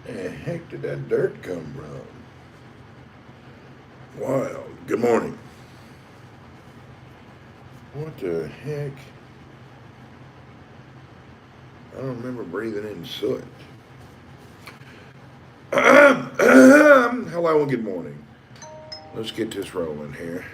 The heck did that dirt come from? Wild. Good morning. What the heck? I don't remember breathing in soot. Hello and good morning. Let's get this rolling here.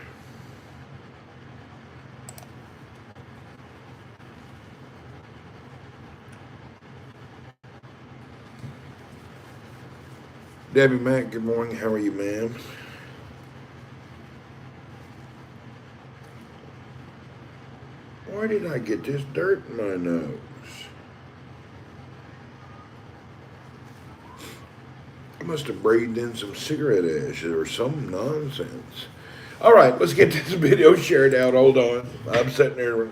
Debbie Mack, good morning. How are you, ma'am? Why did I get this dirt in my nose? I must have breathed in some cigarette ash or some nonsense. All right, let's get this video shared out. Hold on. I'm sitting there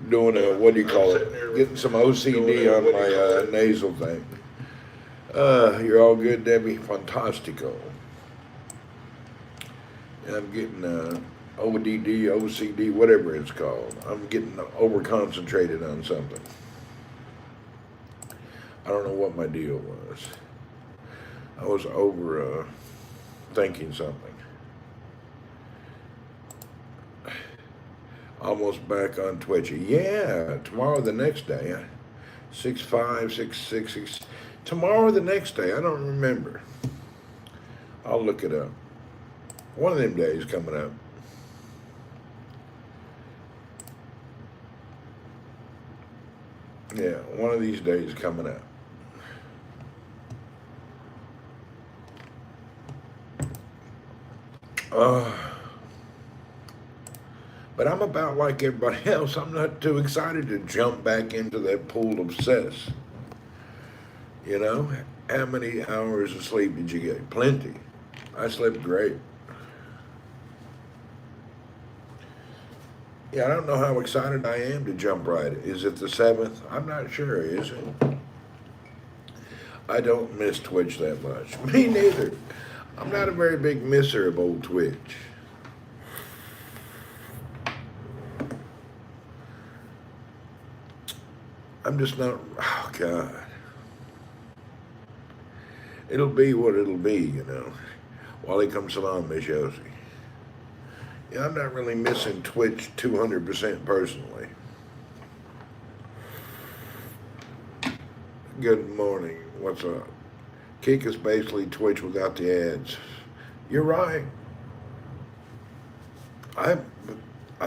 doing a, what do you call it? Getting some OCD on my nasal thing. You're all good, Debbie? Fantastico. I'm getting ODD, OCD, whatever it's called. I'm getting over concentrated on something. I don't know what my deal was. I was over thinking something. Almost back on Twitchy. Yeah, tomorrow the next day. 6-5, 6-6. Tomorrow the next day. I don't remember. I'll look it up. One of them days coming up. Yeah, one of these days coming up. But I'm about like everybody else. I'm not too excited to jump back into that pool of cess. You know, how many hours of sleep did you get? Plenty. I slept great. Yeah, I don't know how excited I am to jump right. Is it the 7th? I'm not sure, is it? I don't miss Twitch that much. Me neither. I'm not a very big misser of old Twitch. I'm just not, oh God. It'll be what it'll be, you know. Wally comes along, Miss Josie. Yeah, I'm not really missing Twitch 200% personally. Good morning. What's up? Kick is basically Twitch without the ads. You're right. I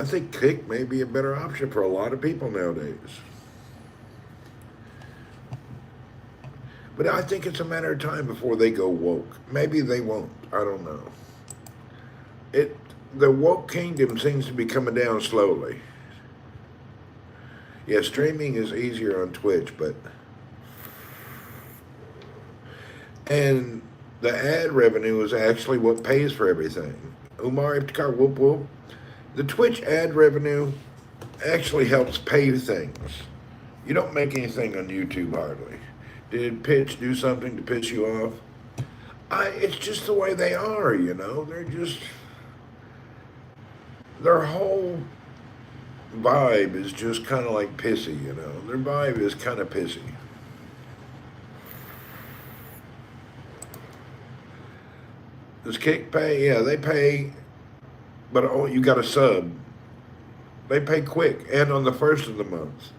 think Kick may be a better option for a lot of people nowadays. But I think it's a matter of time before they go woke. Maybe they won't. I don't know. The woke kingdom seems to be coming down slowly. Yeah, streaming is easier on Twitch, and the ad revenue is actually what pays for everything. Umar Iftikhar, whoop whoop. The Twitch ad revenue actually helps pay things. You don't make anything on YouTube hardly. Did Pitch do something to piss you off? It's just the way they are, you know. Their whole vibe is just kind of like pissy, you know. Their vibe is kind of pissy. Does Kick pay? Yeah, they pay, but you got a sub. They pay quick, and on the first of the month.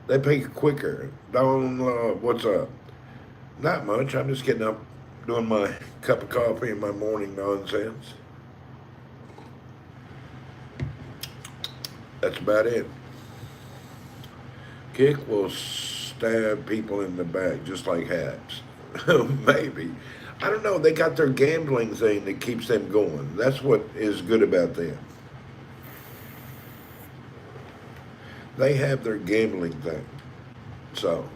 They pay quicker. What's up? Not much. I'm just getting up, doing my cup of coffee and my morning nonsense. That's about it. Kick will stab people in the back just like Haps. Maybe. I don't know. They got their gambling thing that keeps them going. That's what is good about them. They have their gambling thing. So,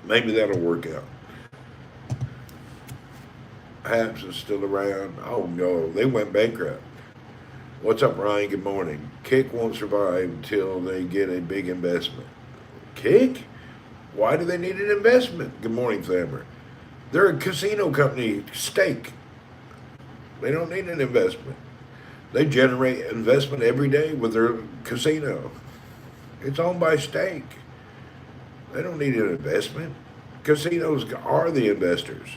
maybe that'll work out. Haps is still around. Oh no, they went bankrupt. What's up, Ryan? Good morning. Kick won't survive until they get a big investment. Kick? Why do they need an investment? Good morning, Thammer. They're a casino company, Stake. They don't need an investment. They generate investment every day with their casino. It's owned by Stake. They don't need an investment. Casinos are the investors.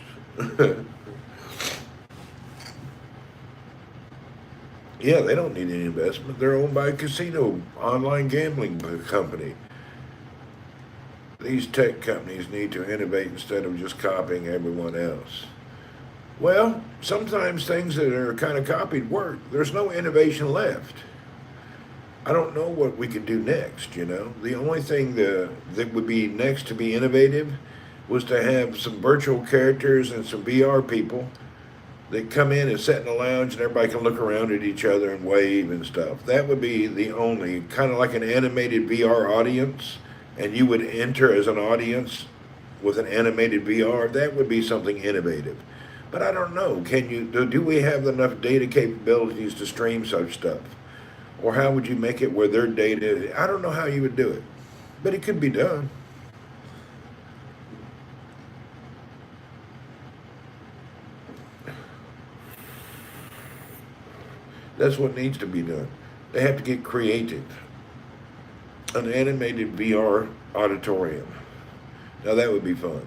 Yeah, they don't need any investment. They're owned by a casino, online gambling company. These tech companies need to innovate instead of just copying everyone else. Well, sometimes things that are kind of copied work. There's no innovation left. I don't know what we could do next, you know. The only thing that would be next to be innovative was to have some virtual characters and some VR people that come in and sit in a lounge and everybody can look around at each other and wave and stuff. That would be the only, kind of like an animated VR audience, and you would enter as an audience with an animated VR. That would be something innovative. But I don't know, do we have enough data capabilities to stream such stuff? Or how would you make it where their data, I don't know how you would do it, but it could be done. That's what needs to be done. They have to get creative. An animated VR auditorium. Now that would be fun.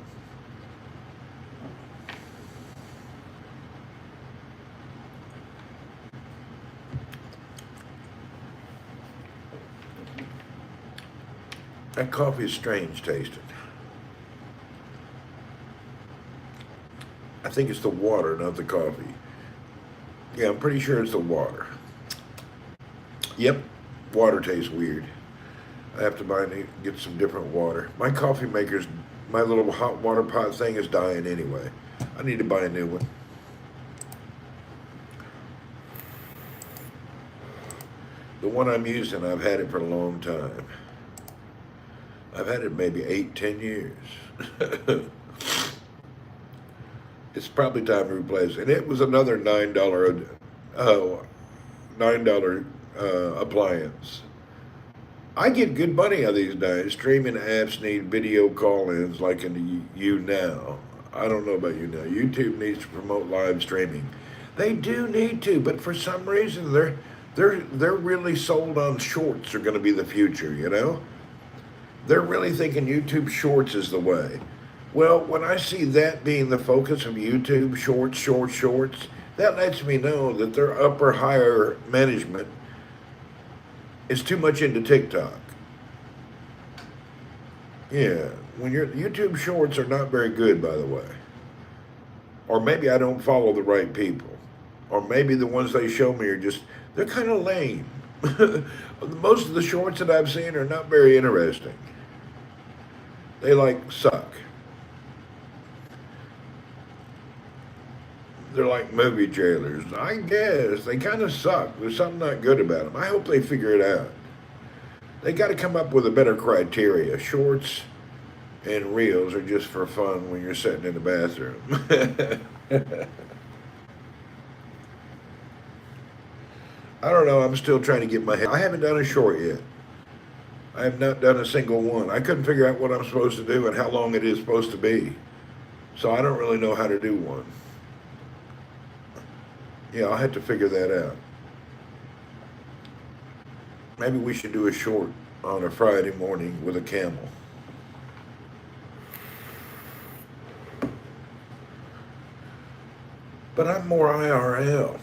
That coffee is strange tasting. I think it's the water, not the coffee. Yeah, I'm pretty sure it's the water. Yep, water tastes weird. I have to get some different water. My coffee maker's, my little hot water pot thing is dying anyway. I need to buy a new one. The one I'm using, I've had it for a long time. I've had it maybe 8, 10 years. It's probably time to replace it. And it was another $9 appliance. I get good money out of these days. Streaming apps need video call-ins like in now. I don't know about you now. YouTube needs to promote live streaming. They do need to, but for some reason they're really sold on shorts are going to be the future. You know, they're really thinking YouTube Shorts is the way. Well, when I see that being the focus of YouTube, shorts, that lets me know that their upper higher management is too much into TikTok. Yeah, when your YouTube Shorts are not very good, by the way. Or maybe I don't follow the right people. Or maybe the ones they show me are just, they're kind of lame. Most of the shorts that I've seen are not very interesting. They suck. They're like movie trailers. I guess they kind of suck. There's something not good about them. I hope they figure it out. They got to come up with a better criteria. Shorts and reels are just for fun when you're sitting in the bathroom. I don't know. I'm still trying to get my head. I haven't done a short yet. I have not done a single one. I couldn't figure out what I'm supposed to do and how long it is supposed to be. So I don't really know how to do one. Yeah, I'll have to figure that out. Maybe we should do a short on a Friday morning with a camel. But I'm more IRL.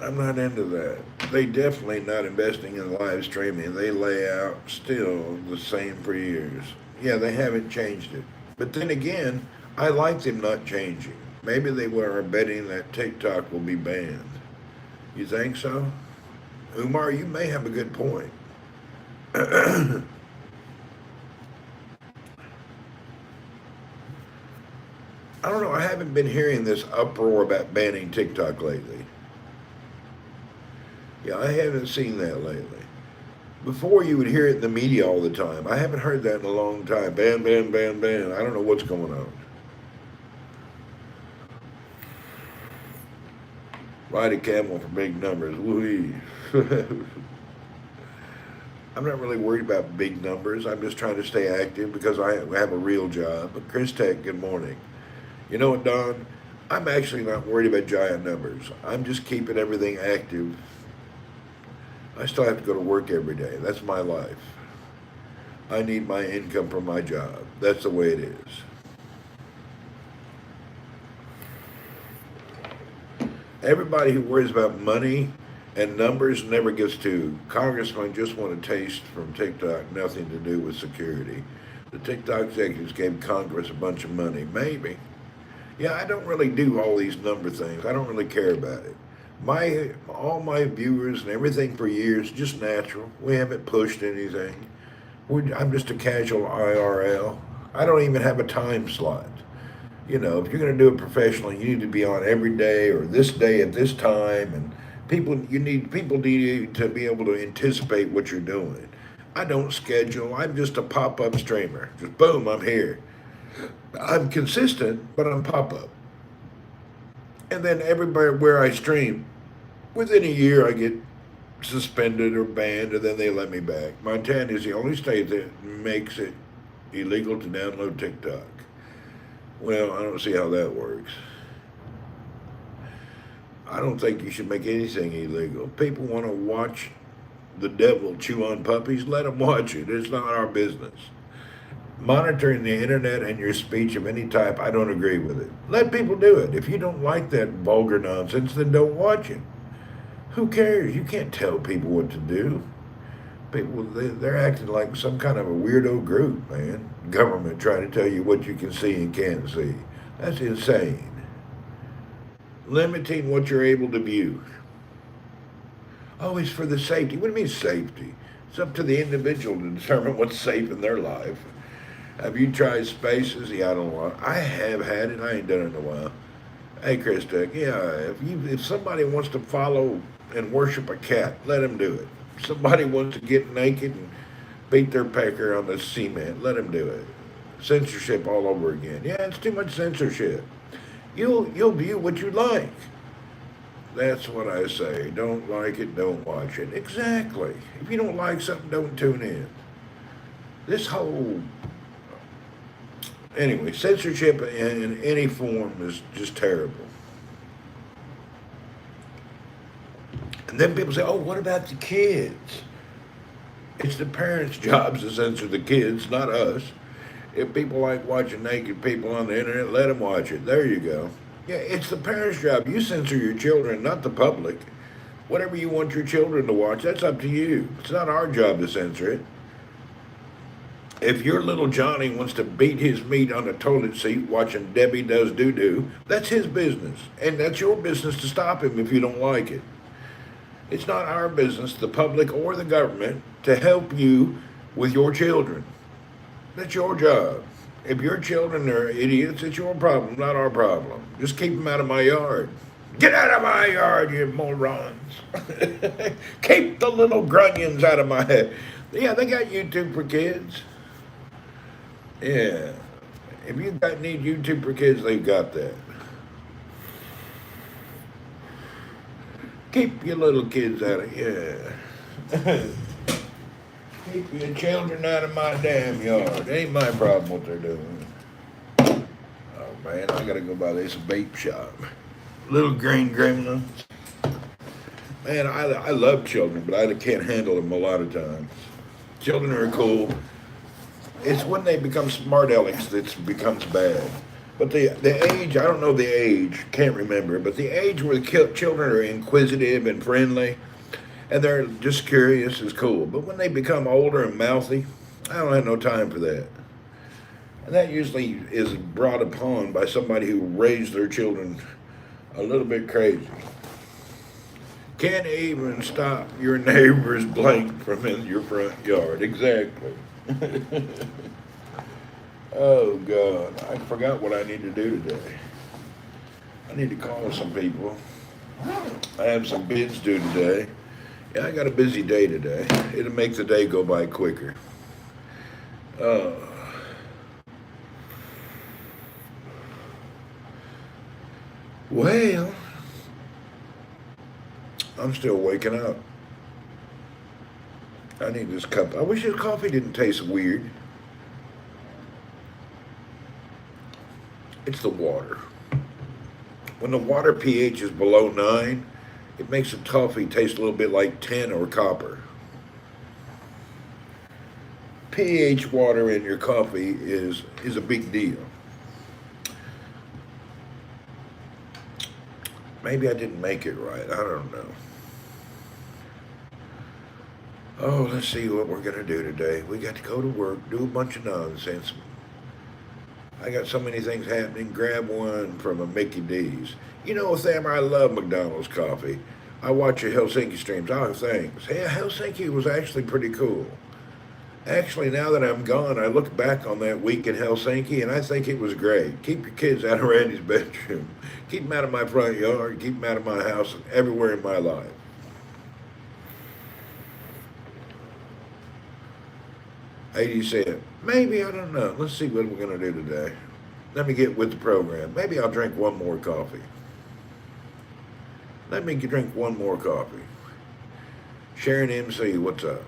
I'm not into that. They definitely not investing in live streaming. They lay out still the same for years. Yeah, they haven't changed it. But then again, I like them not changing. Maybe they were betting that TikTok will be banned. You think so? Umar, you may have a good point. I don't know, I haven't been hearing this uproar about banning TikTok lately. Yeah, I haven't seen that lately. Before you would hear it in the media all the time. I haven't heard that in a long time. Ban, ban, ban, ban. I don't know what's going on. Ride a camel for big numbers. Woo-wee. I'm not really worried about big numbers. I'm just trying to stay active because I have a real job. But Chris Tech, good morning. You know what, Don? I'm actually not worried about giant numbers. I'm just keeping everything active. I still have to go to work every day. That's my life. I need my income from my job. That's the way it is. Everybody who worries about money and numbers never gets to. Congressmen just want a taste from TikTok, nothing to do with security. The TikTok executives gave Congress a bunch of money. Maybe. Yeah, I don't really do all these number things. I don't really care about it. All my viewers and everything for years just natural. We haven't pushed anything. I'm just a casual IRL. I don't even have a time slot. You know, if you're going to do it professionally, you need to be on every day or this day at this time, and people need to be able to anticipate what you're doing. I don't schedule. I'm just a pop-up streamer. Just boom, I'm here. I'm consistent, but I'm pop-up. And then everybody where I stream, within a year I get suspended or banned, and then they let me back. Montana is the only state that makes it illegal to download TikTok. Well, I don't see how that works. I don't think you should make anything illegal. People want to watch the devil chew on puppies, let them watch it. It's not our business. Monitoring the internet and your speech of any type, I don't agree with it. Let people do it. If you don't like that vulgar nonsense, then don't watch it. Who cares? You can't tell people what to do. People, they're acting like some kind of a weirdo group, man. Government trying to tell you what you can see and can't see. That's insane. Limiting what you're able to view. Oh, it's for the safety. What do you mean safety? It's up to the individual to determine what's safe in their life. Have you tried Spaces? Yeah, I don't want. I have had it. I ain't done it in a while. Hey, Chris Duck. Yeah, if somebody wants to follow and worship a cat, let him do it. If somebody wants to get naked and beat their pecker on the cement, let him do it. Censorship all over again. Yeah, it's too much censorship. You'll view what you like. That's what I say. Don't like it, don't watch it. Exactly. If you don't like something, don't tune in. This whole... Anyway, censorship in any form is just terrible. And then people say, oh, what about the kids? It's the parents' jobs to censor the kids, not us. If people like watching naked people on the internet, let them watch it. There you go. Yeah, it's the parents' job. You censor your children, not the public. Whatever you want your children to watch, that's up to you. It's not our job to censor it. If your little Johnny wants to beat his meat on a toilet seat watching Debbie Does Doo-Doo, that's his business. And that's your business to stop him if you don't like it. It's not our business, the public or the government, to help you with your children. That's your job. If your children are idiots, it's your problem, not our problem. Just keep them out of my yard. Get out of my yard, you morons. Keep the little grunions out of my head. Yeah, they got YouTube for kids. Yeah. If you need YouTube for kids, they've got that. Keep your little kids out of here. Yeah. Keep your children out of my damn yard. Ain't my problem what they're doing. Oh man, I gotta go by this vape shop. Little green gremlins. Man, I love children, but I can't handle them a lot of times. Children are cool. It's when they become smart alecks that becomes bad. But the age, I don't know the age, can't remember, but the age where the children are inquisitive and friendly, and they're just curious is cool. But when they become older and mouthy, I don't have no time for that. And that usually is brought upon by somebody who raised their children a little bit crazy. Can't even stop your neighbor's blank from in your front yard. Exactly. Oh, God. I forgot what I need to do today. I need to call some people. I have some bids due today. Yeah, I got a busy day today. It'll make the day go by quicker. Well, I'm still waking up. I need this cup. I wish this coffee didn't taste weird. It's the water. When the water pH is below 9, it makes the coffee taste a little bit like tin or copper. pH water in your coffee is a big deal. Maybe I didn't make it right. I don't know. Oh, let's see what we're going to do today. We got to go to work, do a bunch of nonsense. I got so many things happening. Grab one from a Mickey D's. You know, Sam, I love McDonald's coffee. I watch your Helsinki streams. Oh, thanks. Hey, Helsinki was actually pretty cool. Actually, now that I'm gone, I look back on that week in Helsinki, and I think it was great. Keep your kids out of Randy's bedroom. Keep them out of my front yard. Keep them out of my house and everywhere in my life. 80 cents. Maybe, I don't know. Let's see what we're going to do today. Let me get with the program. Maybe I'll drink one more coffee. Let me drink one more coffee. Sharon MC, what's up?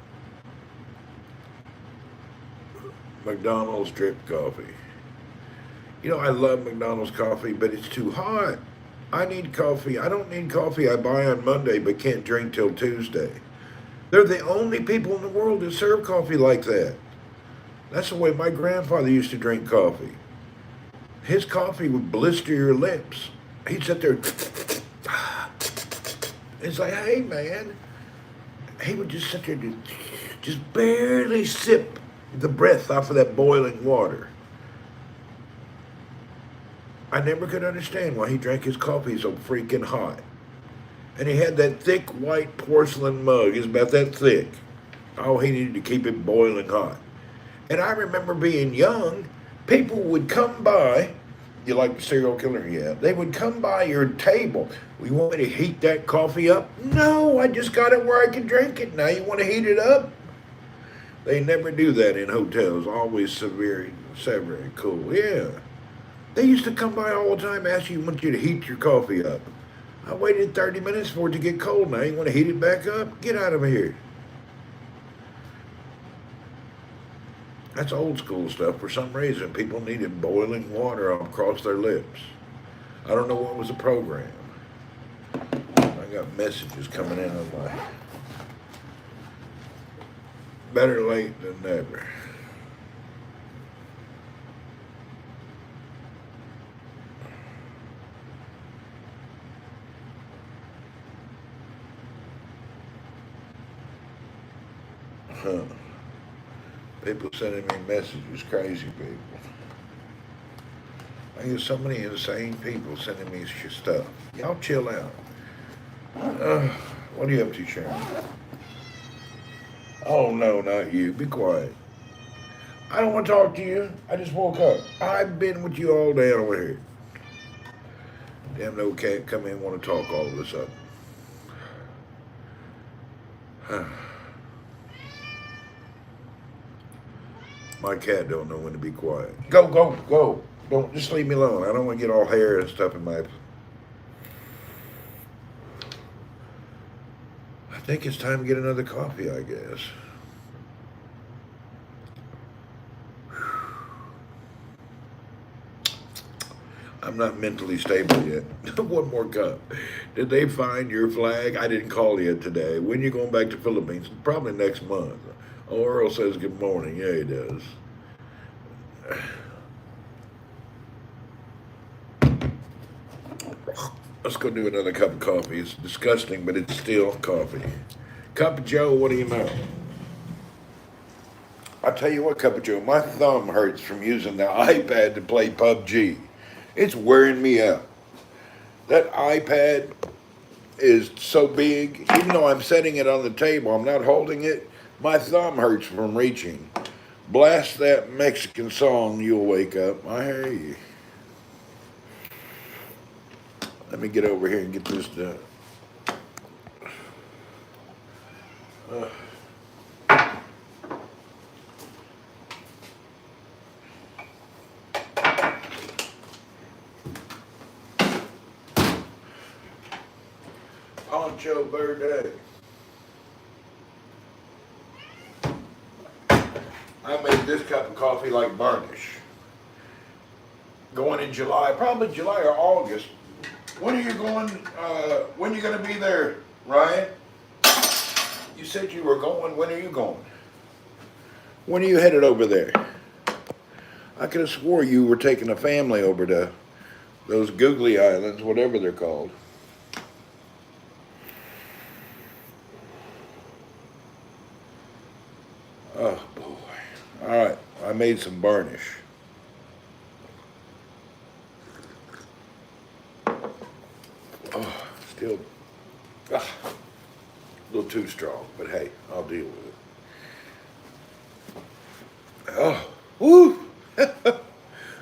McDonald's drip coffee. You know, I love McDonald's coffee, but it's too hot. I need coffee. I don't need coffee I buy on Monday but can't drink till Tuesday. They're the only people in the world that serve coffee like that. That's the way my grandfather used to drink coffee. His coffee would blister your lips. He'd sit there. It's like, hey, man. He would just sit there, just barely sip the breath off of that boiling water. I never could understand why he drank his coffee so freaking hot. And he had that thick white porcelain mug. It's about that thick. Oh, he needed to keep it boiling hot. And I remember being young, people would come by. You like the serial killer? Yeah. They would come by your table. Well, you want me to heat that coffee up? No, I just got it where I can drink it. Now you want to heat it up? They never do that in hotels. Always severe and cool. Yeah. They used to come by all the time, ask you, want you to heat your coffee up. I waited 30 minutes for it to get cold. Now you want to heat it back up? Get out of here. That's old school stuff. For some reason, people needed boiling water across their lips. I don't know what was the program. I got messages coming in on my... Better late than never. Huh. People sending me messages, crazy people. I get so many insane people sending me stuff. Y'all chill out. What are you up to, Sharon? Oh, no, not you. Be quiet. I don't want to talk to you. I just woke up. I've been with you all day over here. Damn no cat come in and want to talk all of this up. My cat don't know when to be quiet. Go, go, go. Don't, just leave me alone. I don't want to get all hair and stuff in my... I think it's time to get another coffee, I guess. I'm not mentally stable yet. One more cup. Did they find your flag? I didn't call yet today. When you going back to Philippines? Probably next month. Oh, Earl says good morning. Yeah, he does. Let's go do another cup of coffee. It's disgusting, but it's still coffee. Cup of Joe, what do you know? I'll tell you what, Cup of Joe, my thumb hurts from using the iPad to play PUBG. It's wearing me out. That iPad is so big, even though I'm setting it on the table, I'm not holding it, my thumb hurts from reaching. Blast that Mexican song, you'll wake up. I hear you. Let me get over here and get this done. Poncho Verde. I made this cup of coffee like varnish. Going in July, probably July or August. When are you going, when are you going to be there, Ryan? You said you were going, when are you going? When are you headed over there? I could have swore you were taking a family over to those googly islands, whatever they're called. made some varnish. Oh, still a little too strong, but hey, I'll deal with it. Oh, woo!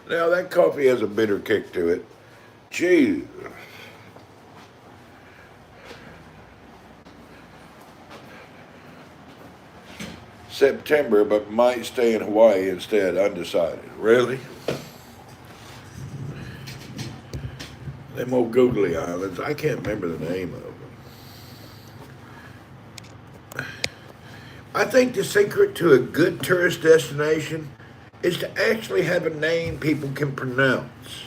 Now that coffee has a bitter kick to it. Gee. September, but might stay in Hawaii instead, undecided. Really? Them old googly islands, I can't remember the name of them. I think the secret to a good tourist destination is to actually have a name people can pronounce.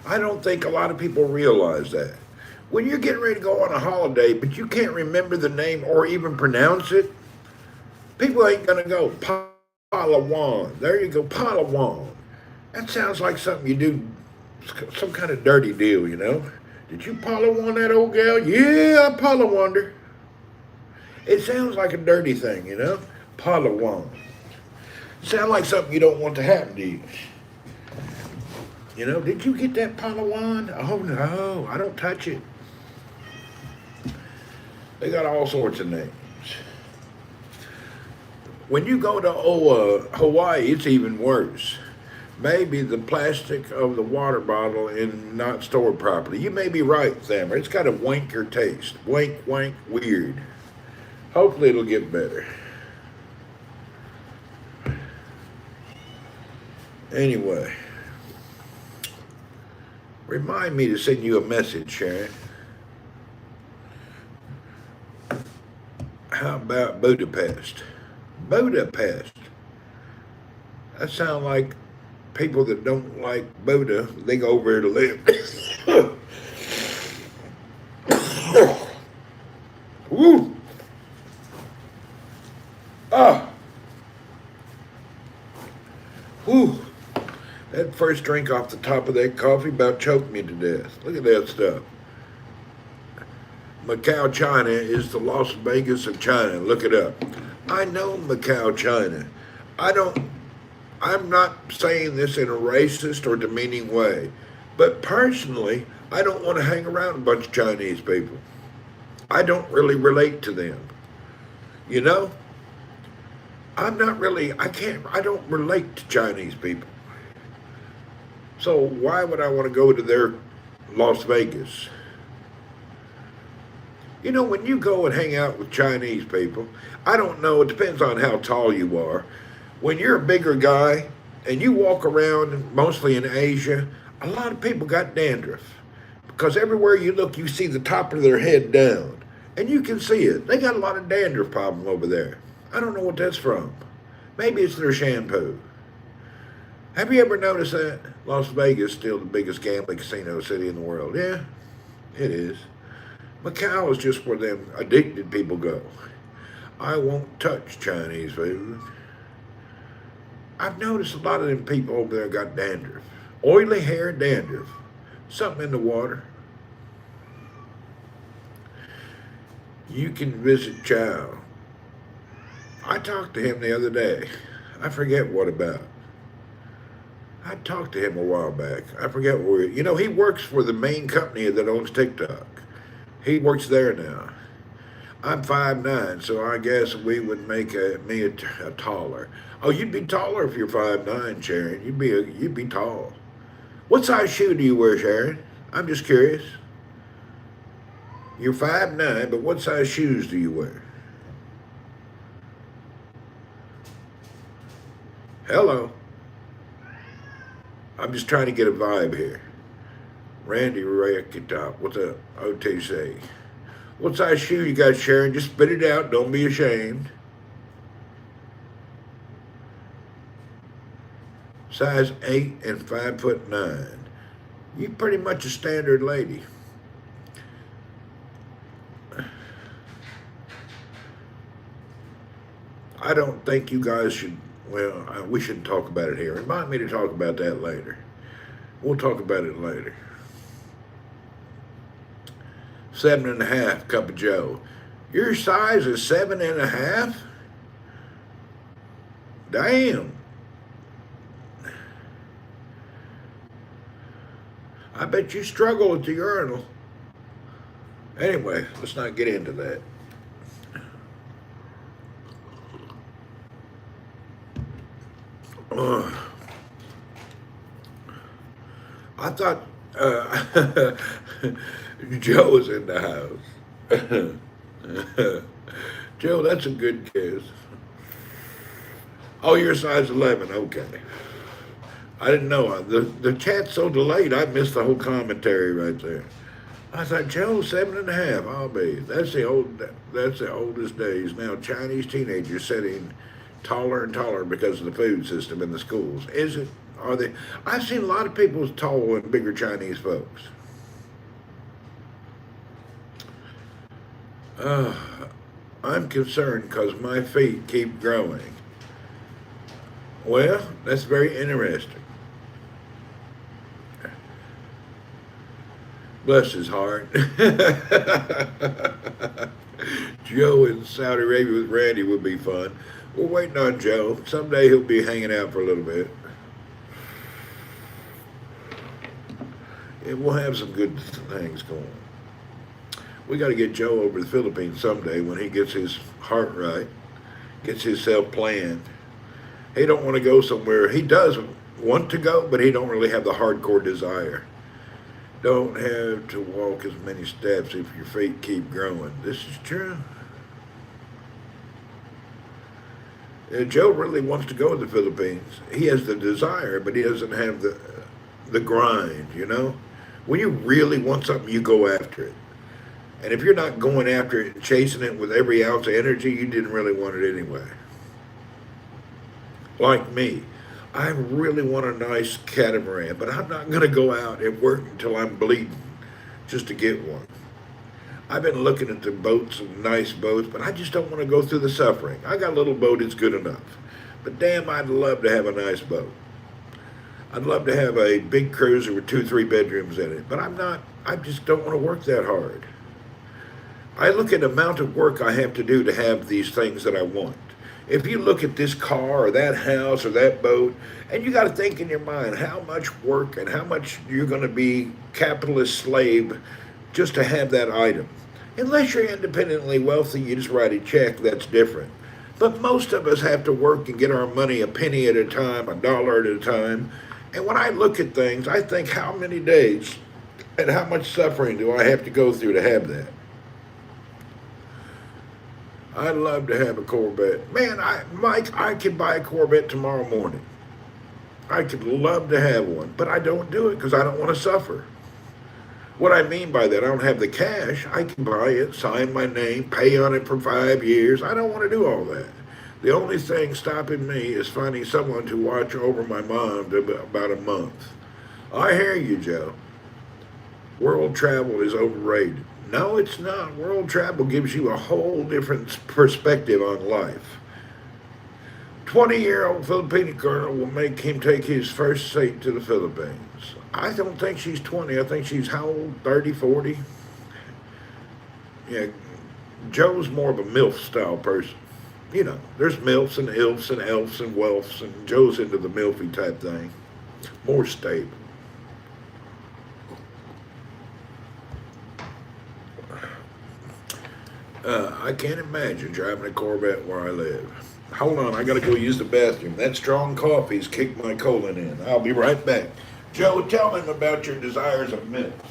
I don't think a lot of people realize that. When you're getting ready to go on a holiday, but you can't remember the name or even pronounce it, people ain't gonna go Palawan. There you go, Palawan. That sounds like something you do, some kind of dirty deal, you know? Did you Palawan that old gal? Yeah, I Palawaned her. It sounds like a dirty thing, you know? Palawan. Sound like something you don't want to happen to you. You know, did you get that Palawan? Oh no, I don't touch it. They got all sorts of names. When you go to Hawaii, it's even worse. Maybe the plastic of the water bottle is not stored properly. You may be right, Thammer. It's got a wanker taste. Wank, wank, weird. Hopefully it'll get better. Anyway, remind me to send you a message, Sharon. How about Budapest? Budapest. That sounds like people that don't like Buddha, they go over there to live. Woo! Ah! Woo! That first drink off the top of that coffee about choked me to death. Look at that stuff. Macau, China is the Las Vegas of China. Look it up. I know Macau, China. I'm not saying this in a racist or demeaning way, but personally, I don't want to hang around a bunch of Chinese people. I don't really relate to them. You know? I don't relate to Chinese people. So why would I want to go to their Las Vegas? You know, when you go and hang out with Chinese people, I don't know, it depends on how tall you are. When you're a bigger guy and you walk around, mostly in Asia, a lot of people got dandruff. Because everywhere you look, you see the top of their head down. And you can see it. They got a lot of dandruff problem over there. I don't know what that's from. Maybe it's their shampoo. Have you ever noticed that? Las Vegas is still the biggest gambling casino city in the world. Yeah, it is. Macau is just where them addicted people go. I won't touch Chinese food. I've noticed a lot of them people over there got dandruff. Oily hair, dandruff. Something in the water. You can visit Chow. I talked to him the other day. I forget what about. I talked to him a while back. I forget where. You know, he works for the main company that owns TikTok. He works there now. I'm 5'9", so I guess we would make me a taller. Oh, you'd be taller if you're 5'9", Sharon. You'd be tall. What size shoe do you wear, Sharon? I'm just curious. You're 5'9", but what size shoes do you wear? Hello. I'm just trying to get a vibe here. Randy Racketop, what's up? OTC. What size shoe you got, Sharon? Just spit it out. Don't be ashamed. Size 8 and 5'9". You pretty much a standard lady. I don't think you guys should, well, we shouldn't talk about it here. Remind me to talk about that later. We'll talk about it later. 7.5, cup of Joe. Your size is 7.5? Damn. I bet you struggle at the urinal. Anyway, let's not get into that. Uh, I thought Joe was in the house. Joe, that's a good kiss. Oh, you're size 11. Okay. I didn't know. The chat's so delayed, I missed the whole commentary right there. I thought, Joe, 7.5. I'll be. That's the oldest days. Now, Chinese teenagers setting taller and taller because of the food system in the schools. Is it? Are they? I've seen a lot of people as tall and bigger Chinese folks. Uh, I'm concerned because my feet keep growing. Well, that's very interesting. Bless his heart. Joe in Saudi Arabia with Randy would be fun. We're waiting on Joe. Someday he'll be hanging out for a little bit. And we'll have some good things going. We got to get Joe over to the Philippines someday when he gets his heart right, gets himself planned. He don't want to go somewhere. He does want to go, but he don't really have the hardcore desire. Don't have to walk as many steps if your feet keep growing. This is true. Joe really wants to go to the Philippines. He has the desire, but he doesn't have the grind, you know? When you really want something, you go after it. And if you're not going after it and chasing it with every ounce of energy, you didn't really want it anyway. Like me, I really want a nice catamaran, but I'm not going to go out and work until I'm bleeding just to get one. I've been looking at the boats and nice boats, but I just don't want to go through the suffering. I got a little boat, it's good enough. But damn, I'd love to have a nice boat. I'd love to have a big cruiser with 2-3 bedrooms in it, but I just don't want to work that hard. I look at the amount of work I have to do to have these things that I want. If you look at this car or that house or that boat, and you got to think in your mind how much work and how much you're going to be capitalist slave just to have that item. Unless you're independently wealthy, you just write a check, that's different. But most of us have to work and get our money a penny at a time, $1 at a time. And when I look at things, I think how many days and how much suffering do I have to go through to have that? I'd love to have a Corvette. Man, Mike, I could buy a Corvette tomorrow morning. I could love to have one, but I don't do it because I don't want to suffer. What I mean by that, I don't have the cash. I can buy it, sign my name, pay on it for 5 years. I don't want to do all that. The only thing stopping me is finding someone to watch over my mom for about a month. I hear you, Joe. World travel is overrated. No, it's not. World travel gives you a whole different perspective on life. 20-year-old Filipino girl will make him take his first seat to the Philippines. I don't think she's 20. I think she's how old? 30, 40? Yeah, Joe's more of a MILF style person. You know, there's MILFs and ILFs and ELFs and WELFs, and Joe's into the MILFy type thing. More stable. I can't imagine driving a Corvette where I live. Hold on, I gotta go use the bathroom. That strong coffee's kicked my colon in. I'll be right back. Joe, tell them about your desires of mints.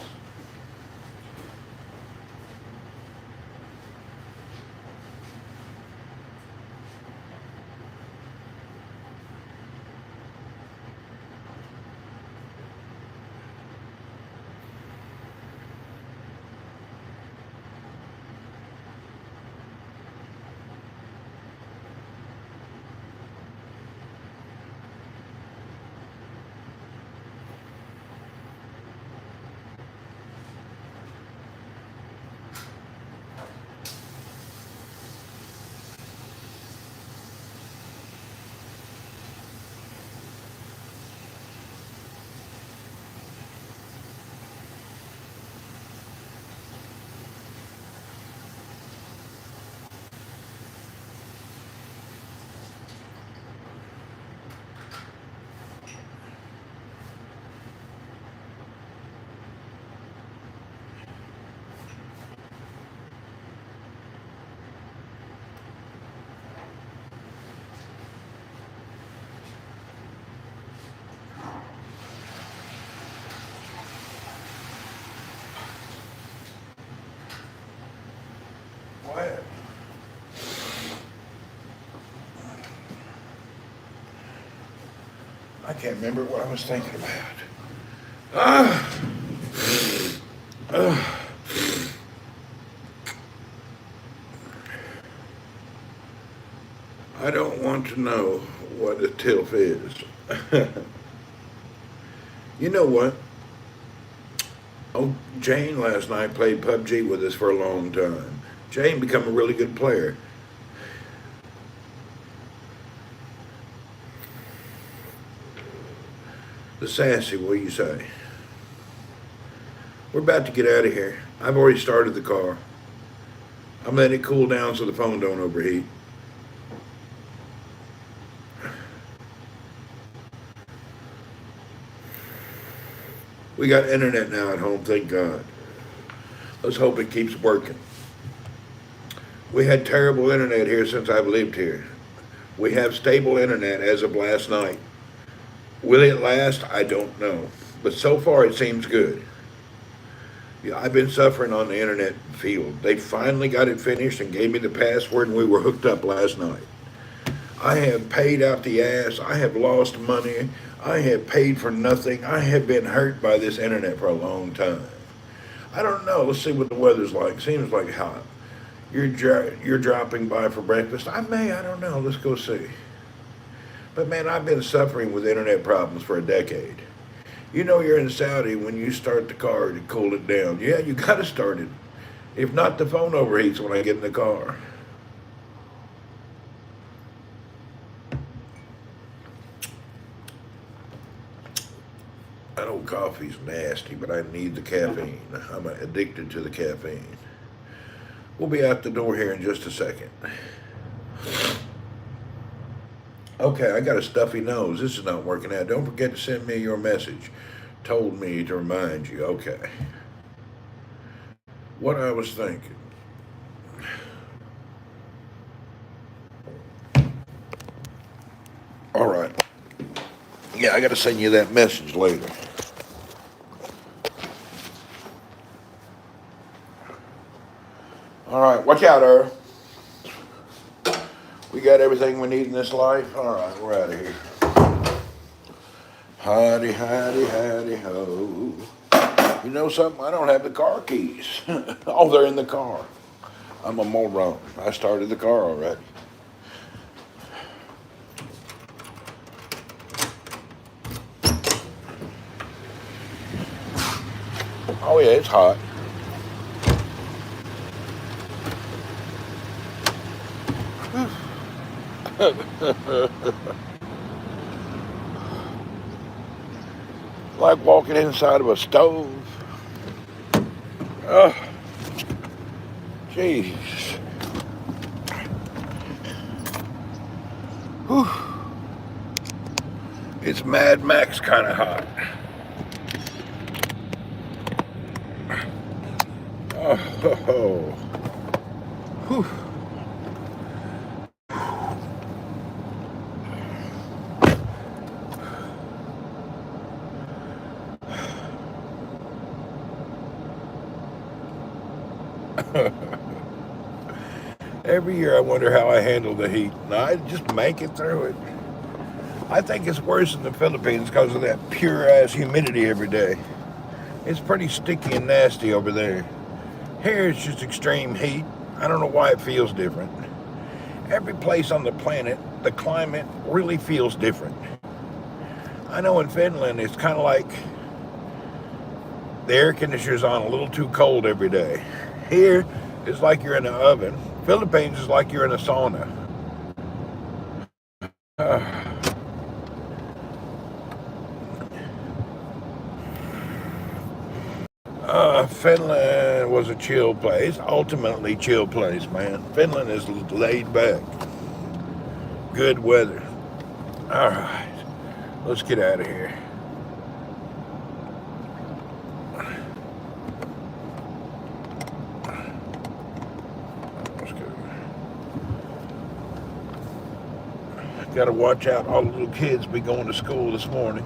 I can't remember what I was thinking about. Ah! I don't want to know what a tilf is. You know what? Oh, Jane last night played PUBG with us for a long time. Jane become a really good player. The sassy, what do you say? We're about to get out of here. I've already started the car. I'm letting it cool down so the phone don't overheat. We got internet now at home, thank God. Let's hope it keeps working. We had terrible internet here since I've lived here. We have stable internet as of last night. Will it last? I don't know. But so far it seems good. Yeah, I've been suffering on the internet field. They finally got it finished and gave me the password and we were hooked up last night. I have paid out the ass. I have lost money. I have paid for nothing. I have been hurt by this internet for a long time. I don't know. Let's see what the weather's like. Seems like hot. You're dropping by for breakfast. I don't know. Let's go see. But man, I've been suffering with internet problems for a decade. You know you're in Saudi when you start the car to cool it down. Yeah, you got to start it. If not, the phone overheats when I get in the car. That old coffee's nasty, but I need the caffeine. I'm addicted to the caffeine. We'll be out the door here in just a second. Okay, I got a stuffy nose. This is not working out. Don't forget to send me your message. Told me to remind you. Okay. What I was thinking. All right. Yeah, I got to send you that message later. All right, watch out, Earl. We got everything we need in this life. All right, we're out of here. Howdy, howdy, howdy, ho. You know something? I don't have the car keys. Oh, they're in the car. I'm a moron. I started the car already. Oh yeah, it's hot. Like walking inside of a stove. Oh, jeez. Whew. It's Mad Max kind of hot. Oh. Whew. Every year I wonder how I handle the heat. And I just make it through it. I think it's worse in the Philippines because of that pure ass humidity every day. It's pretty sticky and nasty over there. Here it's just extreme heat. I don't know why it feels different. Every place on the planet, the climate really feels different. I know in Finland it's kind of like the air conditioner's on a little too cold every day. Here it's like you're in an oven. Philippines is like you're in a sauna. Finland was a chill place, ultimately chill place, man. Finland is laid back. Good weather. All right, let's get out of here. Let's go. Got to watch out. All the little kids be going to school this morning.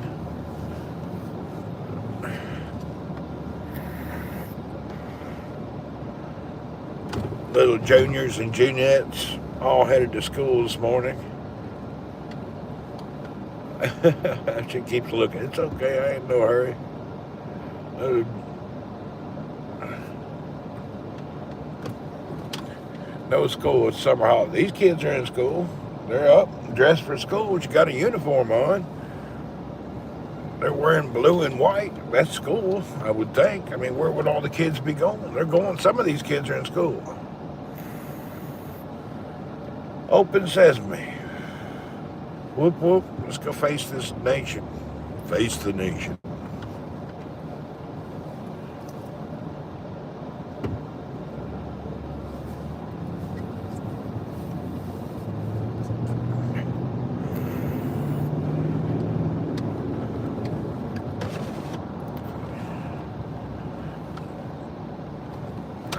Little juniors and juniorettes all headed to school this morning. She keeps looking. It's okay. I ain't no hurry. Uh, no school. It's summer holiday. These kids are in school. They're up, dressed for school. You got a uniform on. They're wearing blue and white. That's school, I would think. I mean, where would all the kids be going? They're going. Some of these kids are in school. Open sesame. Whoop, whoop. Let's go face this nation. Face the nation.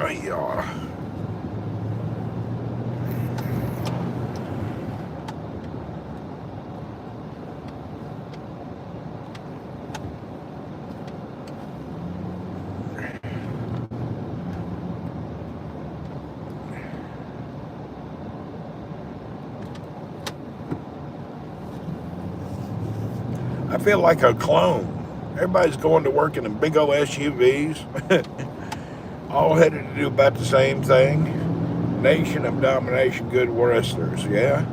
Oh, yeah. I feel like a clone. Everybody's going to work in big old SUVs, all headed to do about the same thing. Nation of domination, good wrestlers, yeah?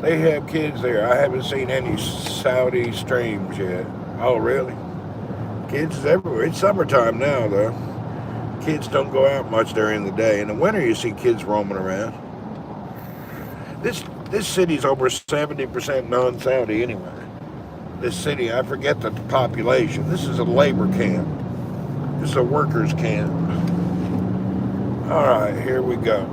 They have kids there. I haven't seen any Saudi streams yet. Oh, really? Kids is everywhere. It's summertime now, though. Kids don't go out much during the day. In the winter, you see kids roaming around. This city's over 70% non-Saudi anyway. This city, I forget the population. This is a labor camp. This is a workers' camp. All right, here we go.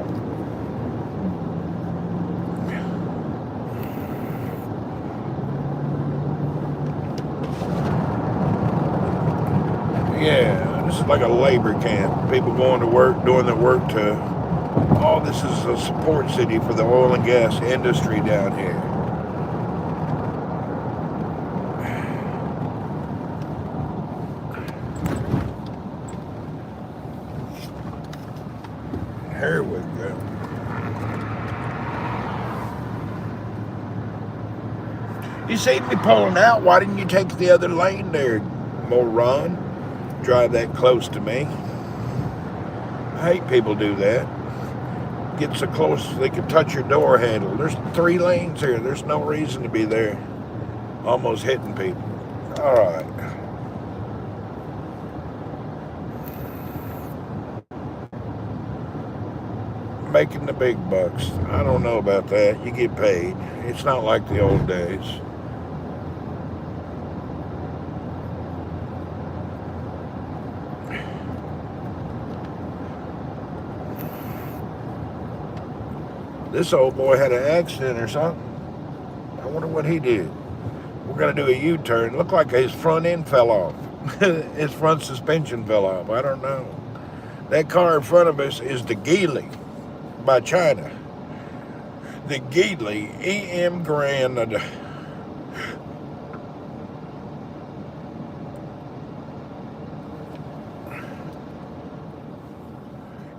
Yeah, this is like a labor camp. People going to work, doing their work to... Oh, this is a support city for the oil and gas industry down here. Here we go. You see me pulling out. Why didn't you take the other lane there, moron? Drive that close to me. I hate people do that. Get so close they can touch your door handle. There's 3 lanes here. There's no reason to be there. Almost hitting people. All right. Making the big bucks. I don't know about that. You get paid. It's not like the old days. This old boy had an accident or something. I wonder what he did. We're going to do a U-turn. Looked like his front end fell off. His front suspension fell off. I don't know. That car in front of us is the Geely by China. The Geely EM Grand.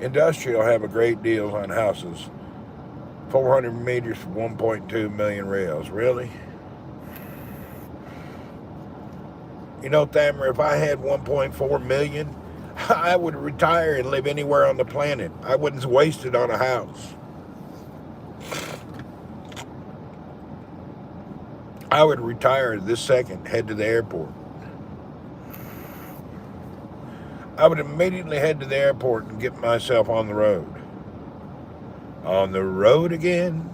Industrial have a great deal on houses. 400 meters for 1.2 million reals. Really? You know, Thammer, if I had 1.4 million, I would retire and live anywhere on the planet. I wouldn't waste it on a house. I would retire this second, head to the airport. I would immediately head to the airport and get myself on the road. On the road again.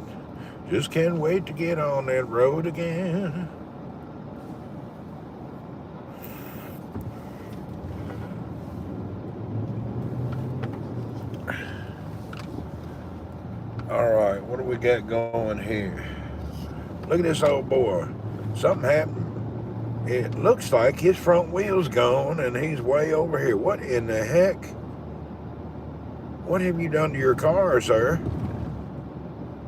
Just can't wait to get on that road again. All right, what do we got going here? Look at this old boy. Something happened. It looks like his front wheel's gone and he's way over here. What in the heck? What have you done to your car, sir?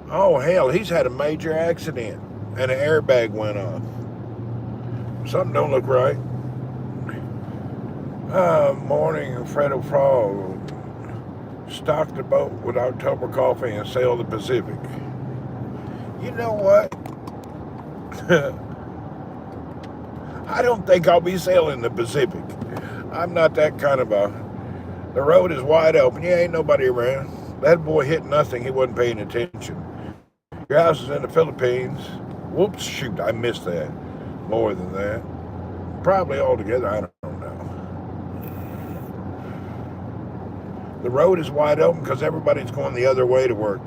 Oh, hell, he's had a major accident and an airbag went off. Something don't look right. Morning, Fredo Frog. Stock the boat with October coffee and sail the Pacific. You know what? I don't think I'll be sailing the Pacific. I'm not that kind of a... The road is wide open. Yeah, ain't nobody around. That boy hit nothing. He wasn't paying attention. Your house is in the Philippines. Whoops, shoot, I missed that. More than that. Probably altogether, I don't know. The road is wide open because everybody's going the other way to work.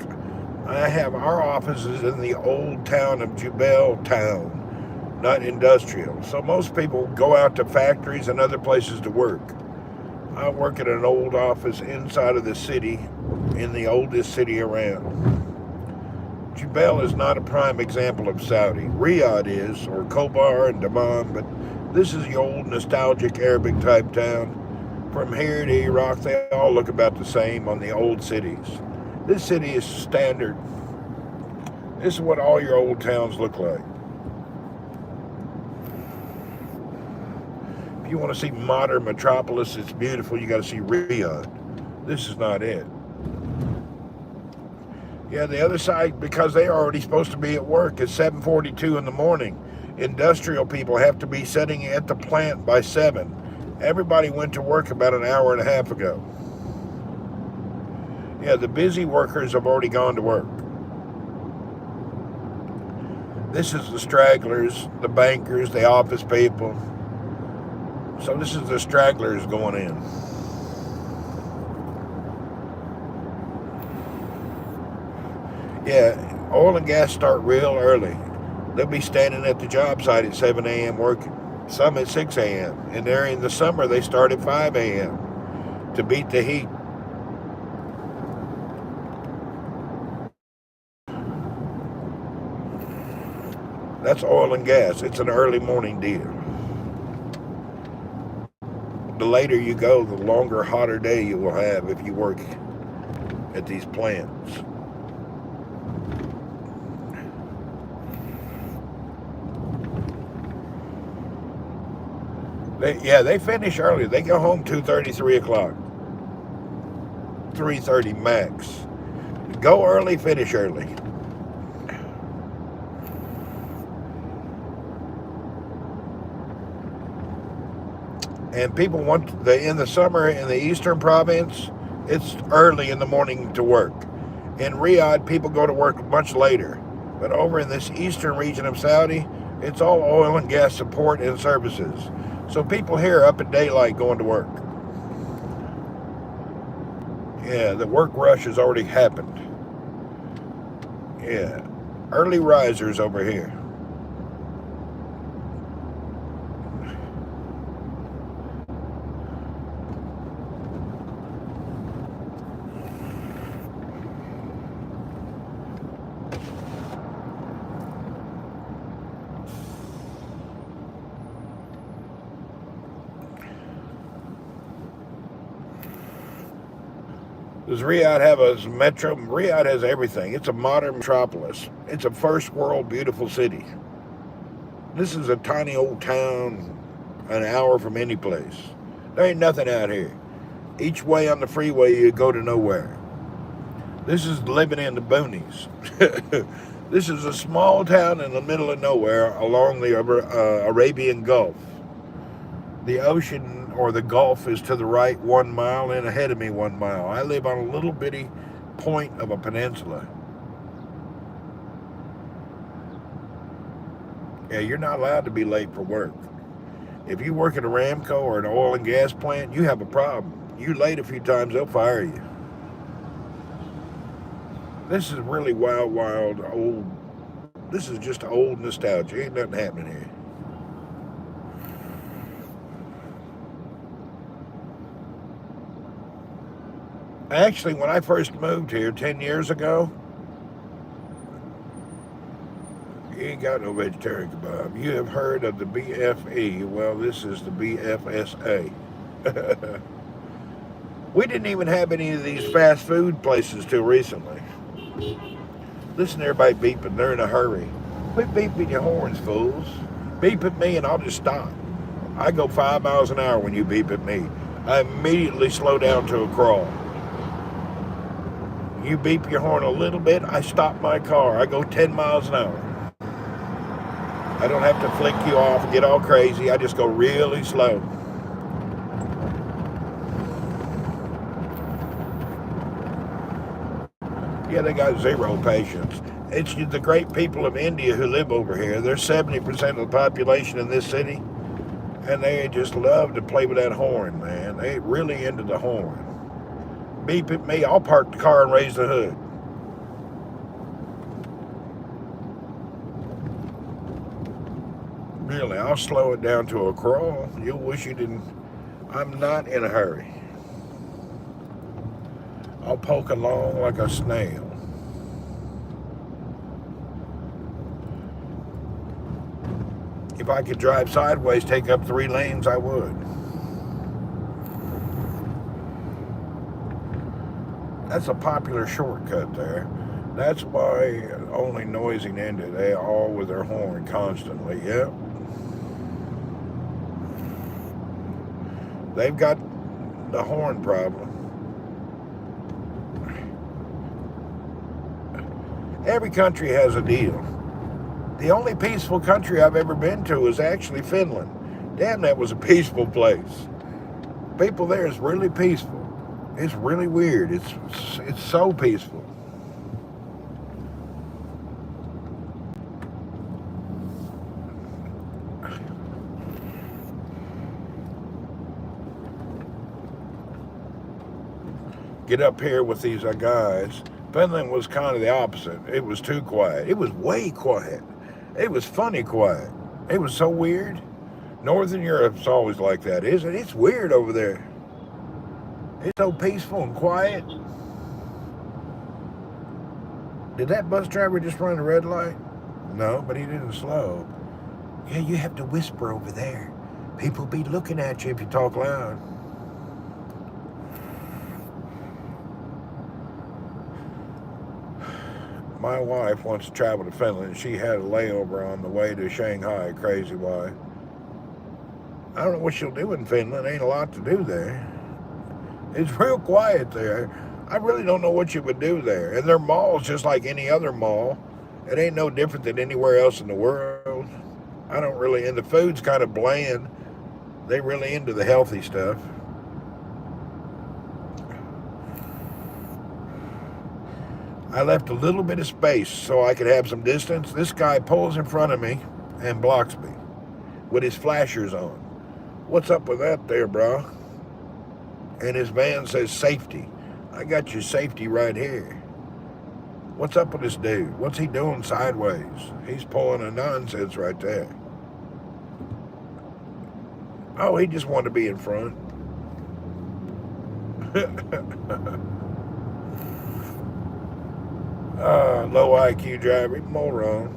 I have our offices in the old town of Jubel Town, not industrial. So most people go out to factories and other places to work. I work at an old office inside of the city, in the oldest city around. Jubel is not a prime example of Saudi. Riyadh is, or Khobar and Dammam, but this is the old nostalgic Arabic type town. From here to Iraq, they all look about the same on the old cities. This city is standard. This is what all your old towns look like. If you want to see modern metropolis, it's beautiful, you got to see Riyadh. This is not it. Yeah, the other side, because they're already supposed to be at work, it's 7:42 in the morning. Industrial people have to be sitting at the plant by 7. Everybody went to work about an hour and a half ago. Yeah, the busy workers have already gone to work. This is the stragglers, the bankers, the office people. So this is the stragglers going in. Yeah, oil and gas start real early. They'll be standing at the job site at 7 a.m. working. Some at 6 a.m. And during the summer, they start at 5 a.m. to beat the heat. That's oil and gas. It's an early morning deal. The later you go, the longer, hotter day you will have if you work at these plants. They finish early. They go home 2:30, 3 o'clock. 3:30 max. Go early, finish early. And people in the summer in the eastern province, it's early in the morning to work. In Riyadh, people go to work much later. But over in this eastern region of Saudi, it's all oil and gas support and services. So people here are up at daylight going to work. Yeah, the work rush has already happened. Yeah, early risers over here. Does Riyadh have a metro? Riyadh has everything. It's a modern metropolis. It's a first world beautiful city. This is a tiny old town an hour from any place. There ain't nothing out here. Each way on the freeway you go to nowhere. This is living in the boonies. This is a small town in the middle of nowhere along the Arabian Gulf. The ocean or the Gulf is to the right 1 mile and ahead of me 1 mile. I live on a little bitty point of a peninsula. Yeah, you're not allowed to be late for work. If you work at a Ramco or an oil and gas plant, you have a problem. You're late a few times, they'll fire you. This is really wild, old. This is just old nostalgia. Ain't nothing happening here. Actually, when I first moved here 10 years ago, you ain't got no vegetarian kebab. You have heard of the BFE. Well, this is the BFSA. We didn't even have any of these fast food places till recently. Listen to everybody beeping. They're in a hurry. Quit beeping your horns, fools. Beep at me and I'll just stop. I go 5 miles an hour when you beep at me. I immediately slow down to a crawl. You beep your horn a little bit, I stop my car. I go 10 miles an hour. I don't have to flick you off and get all crazy. I just go really slow. Yeah, they got zero patience. It's the great people of India who live over here. They're 70% of the population in this city, and they just love to play with that horn, man. They really into the horn. Beep at me, I'll park the car and raise the hood. Really, I'll slow it down to a crawl. You'll wish you didn't. I'm not in a hurry. I'll poke along like a snail. If I could drive sideways, take up 3 lanes, I would. That's a popular shortcut there. That's why only noising into they all with their horn constantly. Yep. They've got the horn problem. Every country has a deal. The only peaceful country I've ever been to is actually Finland. Damn, that was a peaceful place. People there is really peaceful. It's really weird. It's so peaceful. Get up here with these guys. Finland was kind of the opposite. It was too quiet. It was way quiet. It was funny quiet. It was so weird. Northern Europe's always like that, isn't it? It's weird over there. It's so peaceful and quiet. Did that bus driver just run a red light? No, but he didn't slow. Yeah, you have to whisper over there. People be looking at you if you talk loud. My wife wants to travel to Finland. She had a layover on the way to Shanghai, crazy why. I don't know what she'll do in Finland. Ain't a lot to do there. It's real quiet there. I really don't know what you would do there. And their mall's just like any other mall. It ain't no different than anywhere else in the world. I don't really, and the food's kind of bland. They really into the healthy stuff. I left a little bit of space so I could have some distance. This guy pulls in front of me and blocks me with his flashers on. What's up with that there, bro? And his van says safety. I got your safety right here. What's up with this dude? What's he doing sideways? He's pulling a nonsense right there. Oh, he just wanted to be in front. Low IQ driver, moron.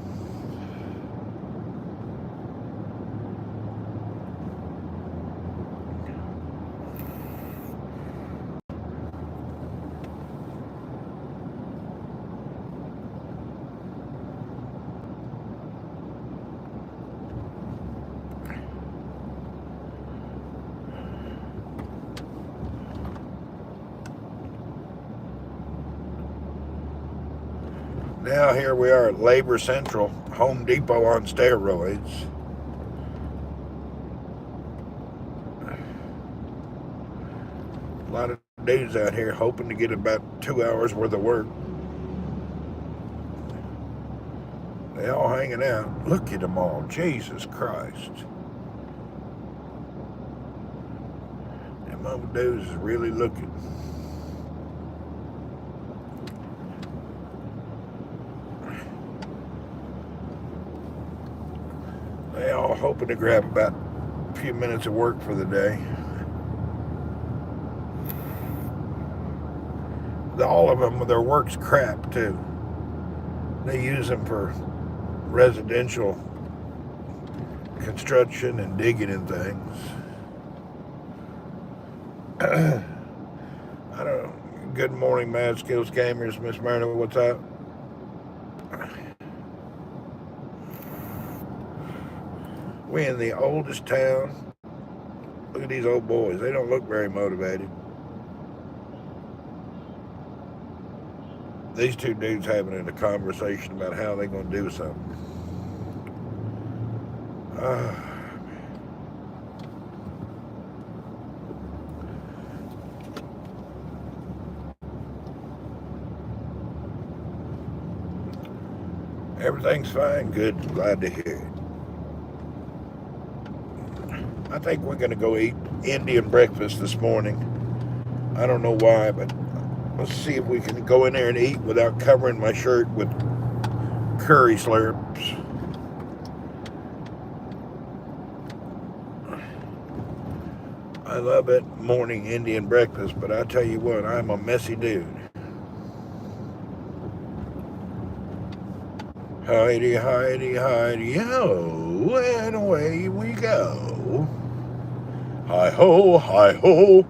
Now here we are at Labor Central, Home Depot on steroids. A lot of dudes out here hoping to get about 2 hours worth of work. They all hanging out. Look at them all, Jesus Christ. Them old dudes is really looking. They all hoping to grab about a few minutes of work for the day. All of them, their work's crap too. They use them for residential construction and digging and things. I don't know. Good morning, Mad Skills Gamers. Miss Mariner, what's up? We in the oldest town. Look at these old boys. They don't look very motivated. These two dudes having a conversation about how they're going to do something. Everything's fine, good. Glad to hear it. I think we're going to go eat Indian breakfast this morning. I don't know why, but let's see if we can go in there and eat without covering my shirt with curry slurps. I love it, morning Indian breakfast, but I tell you what, I'm a messy dude. Heidi, Heidi, Heidi, ho, and away we go. Hi-ho, hi-ho.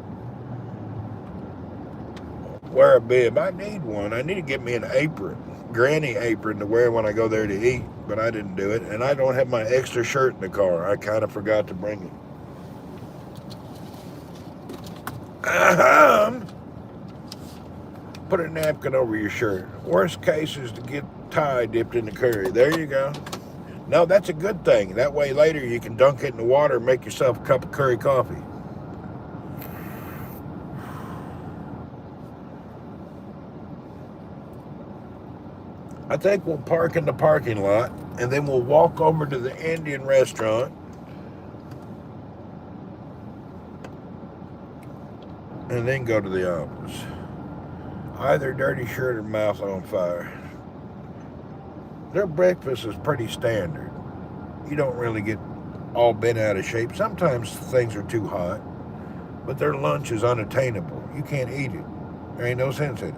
Wear a bib. I need one. I need to get me an apron, granny apron to wear when I go there to eat, but I didn't do it. And I don't have my extra shirt in the car. I kind of forgot to bring it. Put a napkin over your shirt. Worst case is to get Thai dipped in the curry. There you go. No, that's a good thing. That way later you can dunk it in the water and make yourself a cup of curry coffee. I think we'll park in the parking lot and then we'll walk over to the Indian restaurant and then go to the office. Either dirty shirt or mouth on fire. Their breakfast is pretty standard. You don't really get all bent out of shape. Sometimes things are too hot, but their lunch is unattainable. You can't eat it. There ain't no sense in it.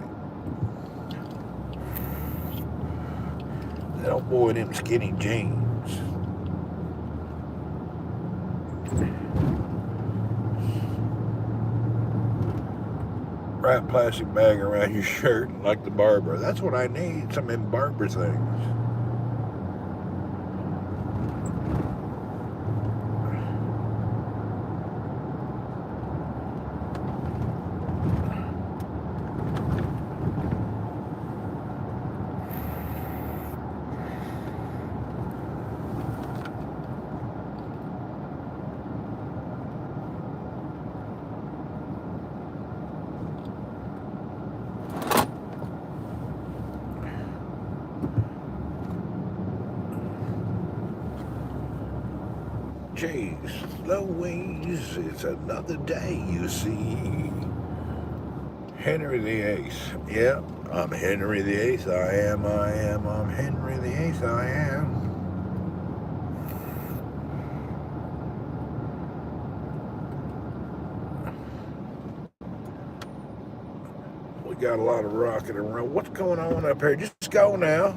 That old boy in them skinny jeans. Wrap plastic bag around your shirt like the barber. That's what I need, some of them barber things. Jeez, Louise, it's another day, you see. Henry VIII. Yeah, I'm Henry VIII. I'm Henry VIII. I am. We got a lot of rocking and roll. What's going on up here? Just go now.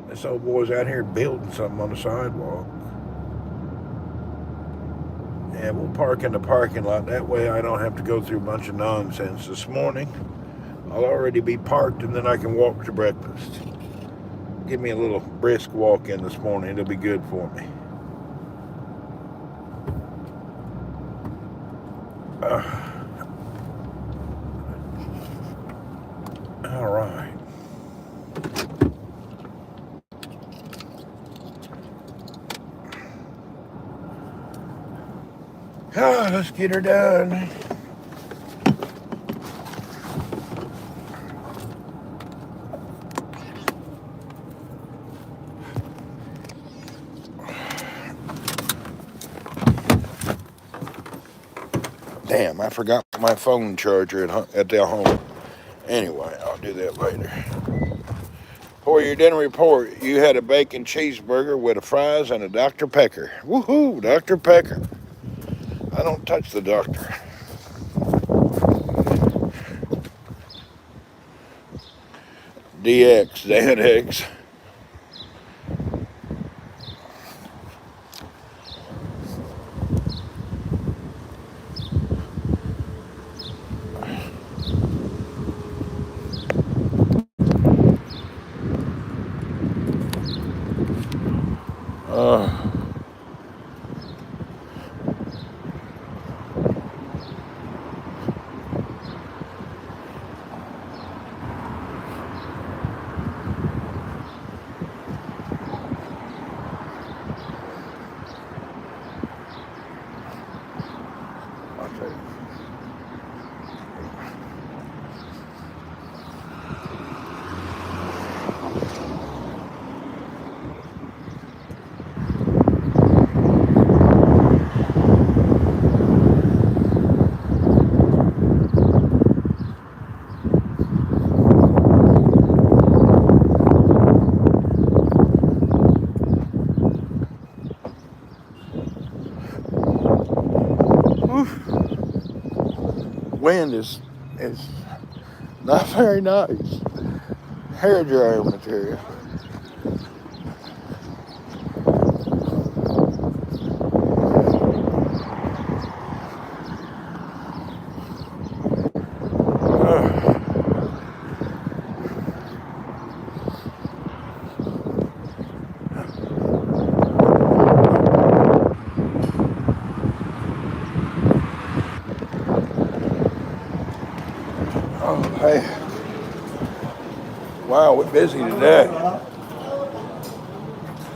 This old boy's out here building something on the sidewalk. Yeah, we'll park in the parking lot. That way I don't have to go through a bunch of nonsense this morning. I'll already be parked and then I can walk to breakfast. Give me a little brisk walk in this morning. It'll be good for me. All right. Let's get her done. Damn, I forgot my phone charger at their home. Anyway, I'll do that later. For your dinner report, you had a bacon cheeseburger with a fries and a Dr. Pepper. Woohoo, Dr. Pepper. I don't touch the doctor. DX, Dan X. wind is not very nice. Hair dryer material. Oh, hey. Wow, we're busy today.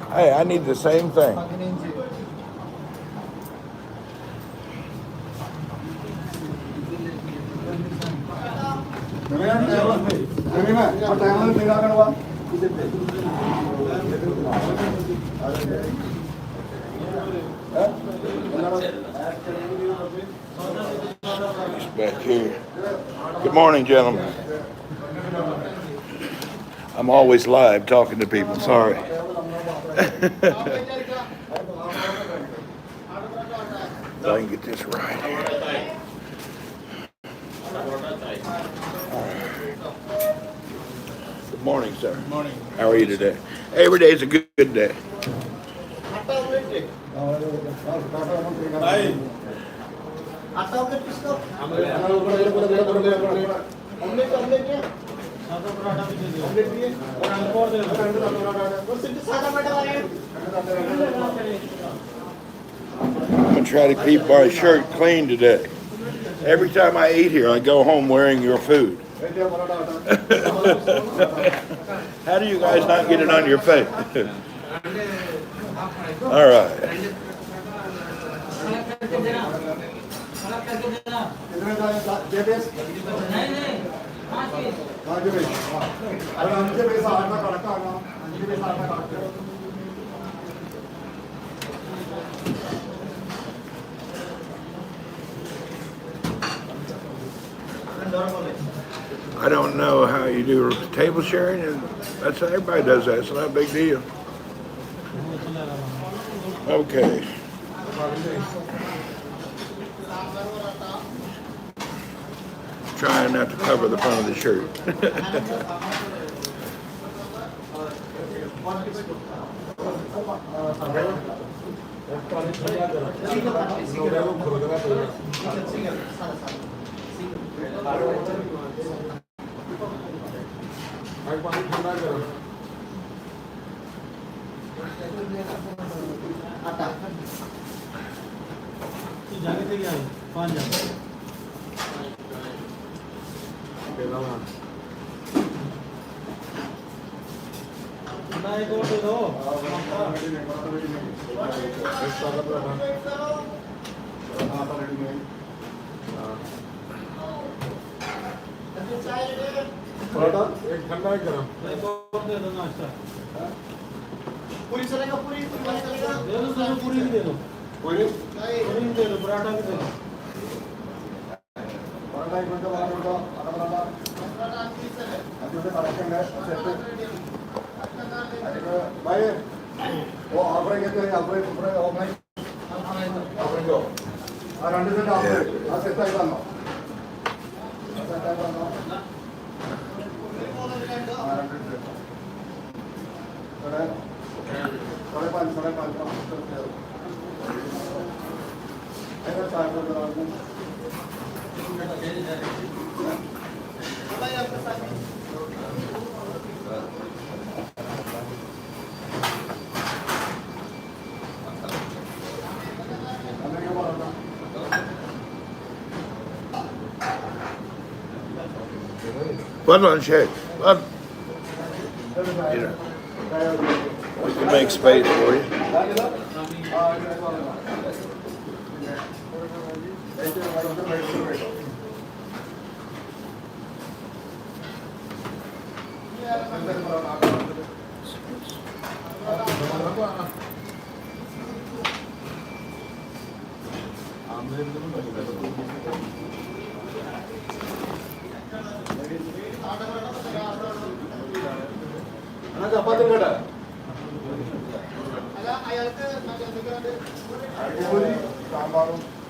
Hey, I need the same thing. He's back here. Good morning, gentlemen. I'm always live talking to people, sorry. If I can get this right here. Good morning, sir. Good morning. How are you today? Every day is a good day. I'm going to try to keep my shirt clean today. Every time I eat here, I go home wearing your food. How do you guys not get it on your face? All right. I don't know how you do table sharing, and that's how everybody does that. It's not a big deal. Okay. Trying not to cover the front of the shirt. पूरी चलेगा पूरी पूरी चलेगा दे दो sir पूरी भी दे दो पूरी भी दे दो पराठा भी दे दो पराठा एक मिनट बाद दो आधा पराठा 30 है अभी उसे करेक्शन है भाई वो ऑफर के तो ऑफर ऊपर ऑफर ऑफर को और अंडर से ऑफर आ सेट है ना सेट है ना साढ़े पाँच ऐसा साठ One shake. One. You know, we can make space for you.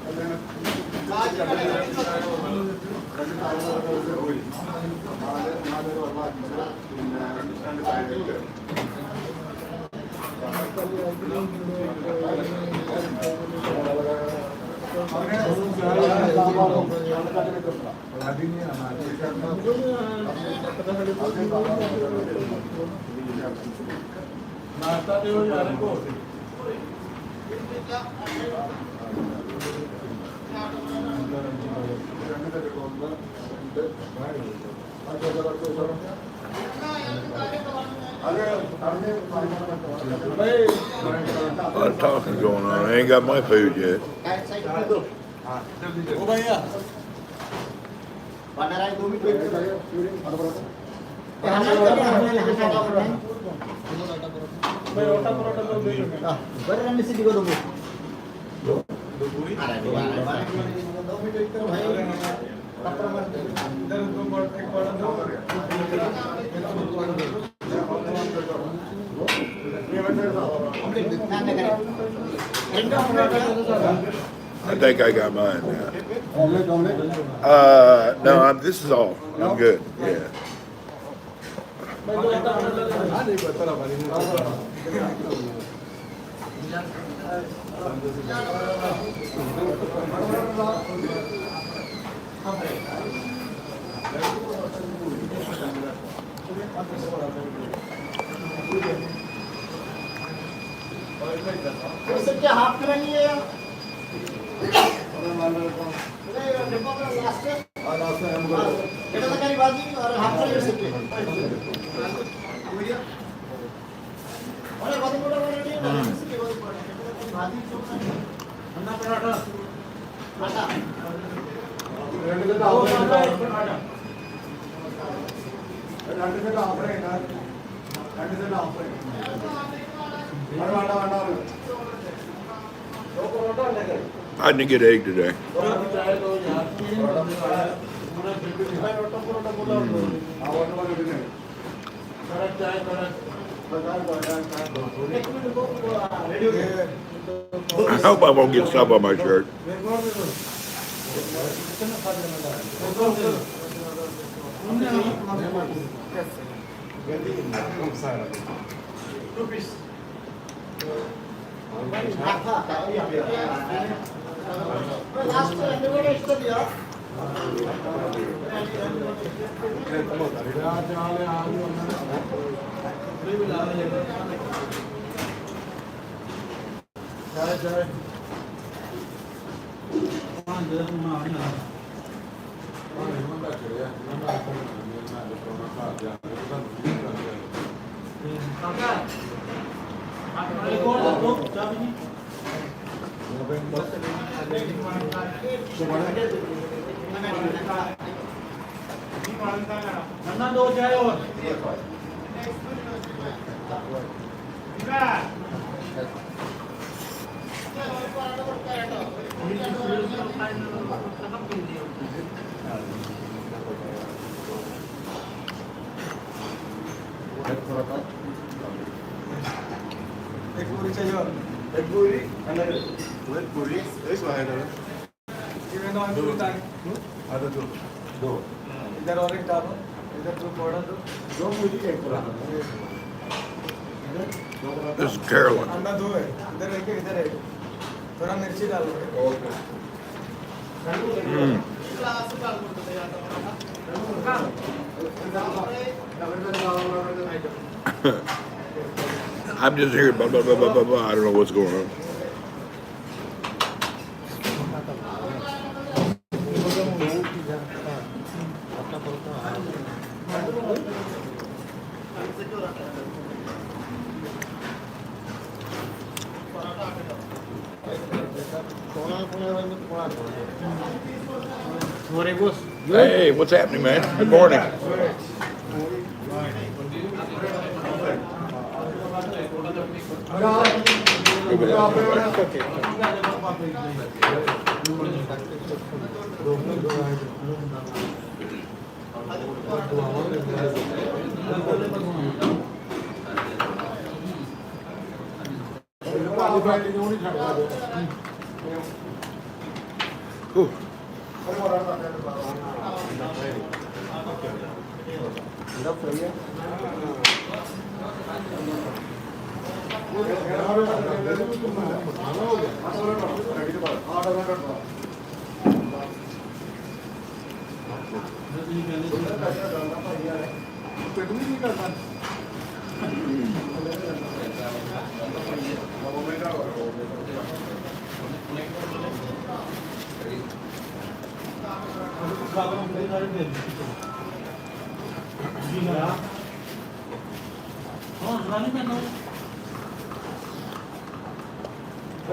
A lot of talking going on. I ain't got my food yet. I think I got mine now. No, this is all. I'm good. Yeah. क्या half करेंगे I didn't get egg today. I hope I won't get stuff on my shirt. इधर और एक डालो, इधर दो थोड़ा दो, दो मुझे एक पूरा। This is Carolyn. अंडा दो है, इधर एक इधर एक, थोड़ा मिर्ची डालो। I'm just hearing blah, blah, blah, blah, blah, blah. I don't know what's going on. Hey, what's happening, man? Good morning. Whew.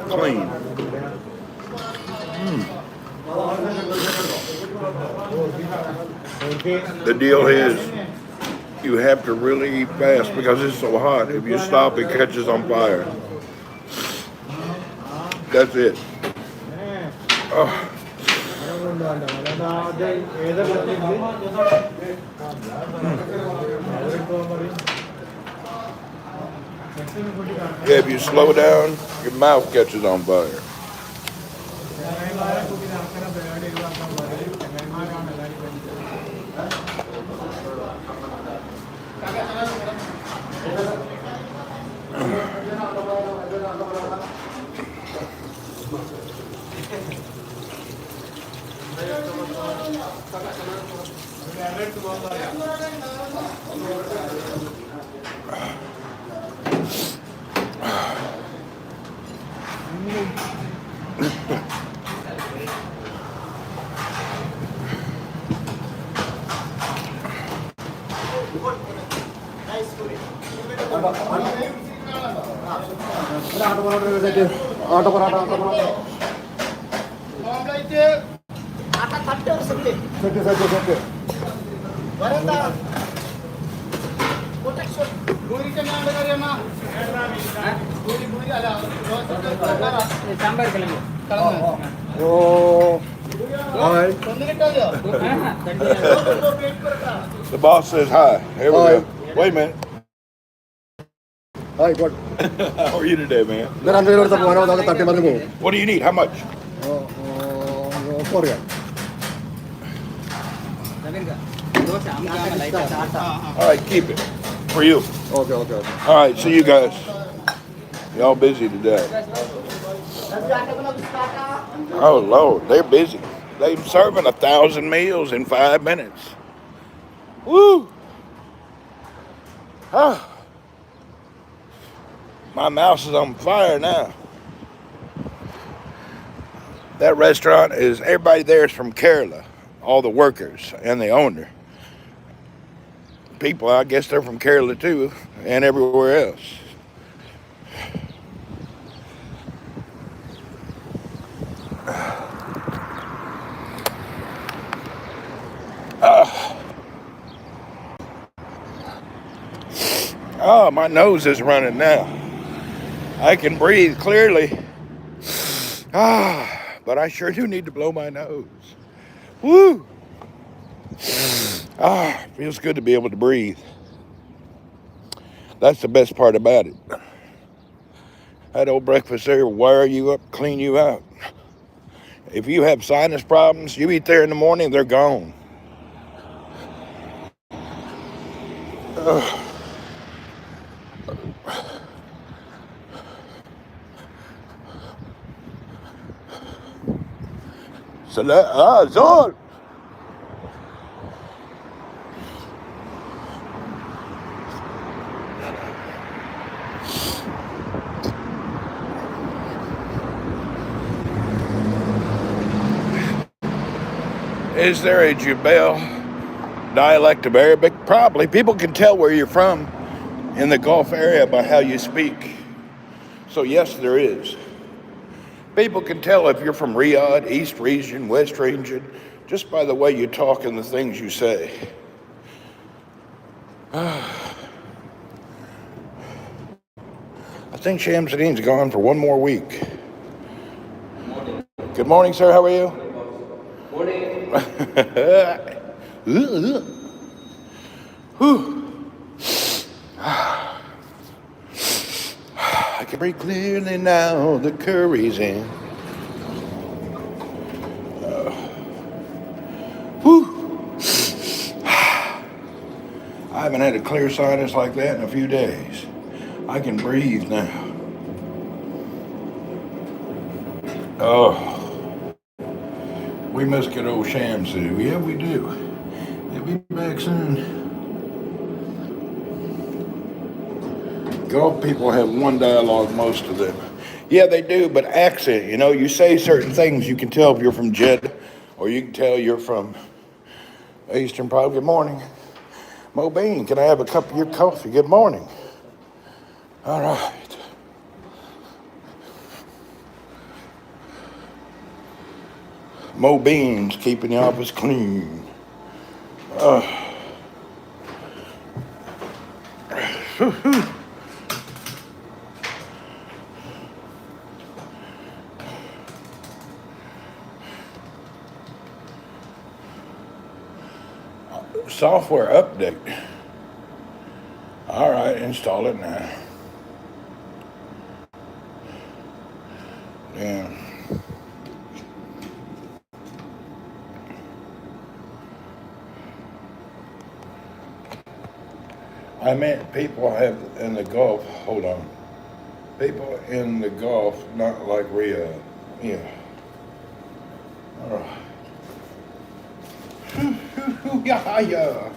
Clean. The deal is you have to really eat fast because it's so hot. If you stop, it catches on fire. That's it. Oh. Yeah, if you slow down, your mouth catches on fire. The boss says hi. Here we go. Wait a minute. Hi, good. How are you today, man? What do you need? How much? Korea. All right, keep it. For you. Okay. All right, see you guys. Y'all busy today. Oh, Lord, they're busy. They're serving 1,000 meals in 5 minutes. Woo! Ah. My mouth is on fire now. That restaurant is, everybody there is from Kerala. All the workers and the owner. People, I guess they're from Kerala too, and everywhere else. Oh, my nose is running now. I can breathe clearly. But I sure do need to blow my nose. Woo! Feels good to be able to breathe. That's the best part about it. That old breakfast there will wire you up, clean you out. If you have sinus problems, you eat there in the morning, they're gone. Zol. Is there a Jubel dialect of Arabic? Probably. People can tell where you're from in the Gulf area by how you speak. So yes, there is. People can tell if you're from Riyadh, East Region, West Region, just by the way you talk and the things you say. I think Shamsuddin's gone for one more week. Good morning, sir. How are you? Morning. I can breathe clearly now. The curry's in. haven't had a clear sinus like that in a few days. I can breathe now. Oh, we miss good old Shamsu. Yeah, we do. He'll be back soon. Gulf people have one dialogue, most of them. Yeah, they do, but accent, you know, you say certain things, you can tell if you're from Jeddah, or you can tell you're from Eastern Province. Good morning. Mo Bean, can I have a cup of your coffee? Good morning. All right. Mo Beans keeping the office clean. Software update. All right, install it now. Yeah. I meant people have in the Gulf, hold on. People in the Gulf, not like Riyadh. Yeah. All right. Yeah.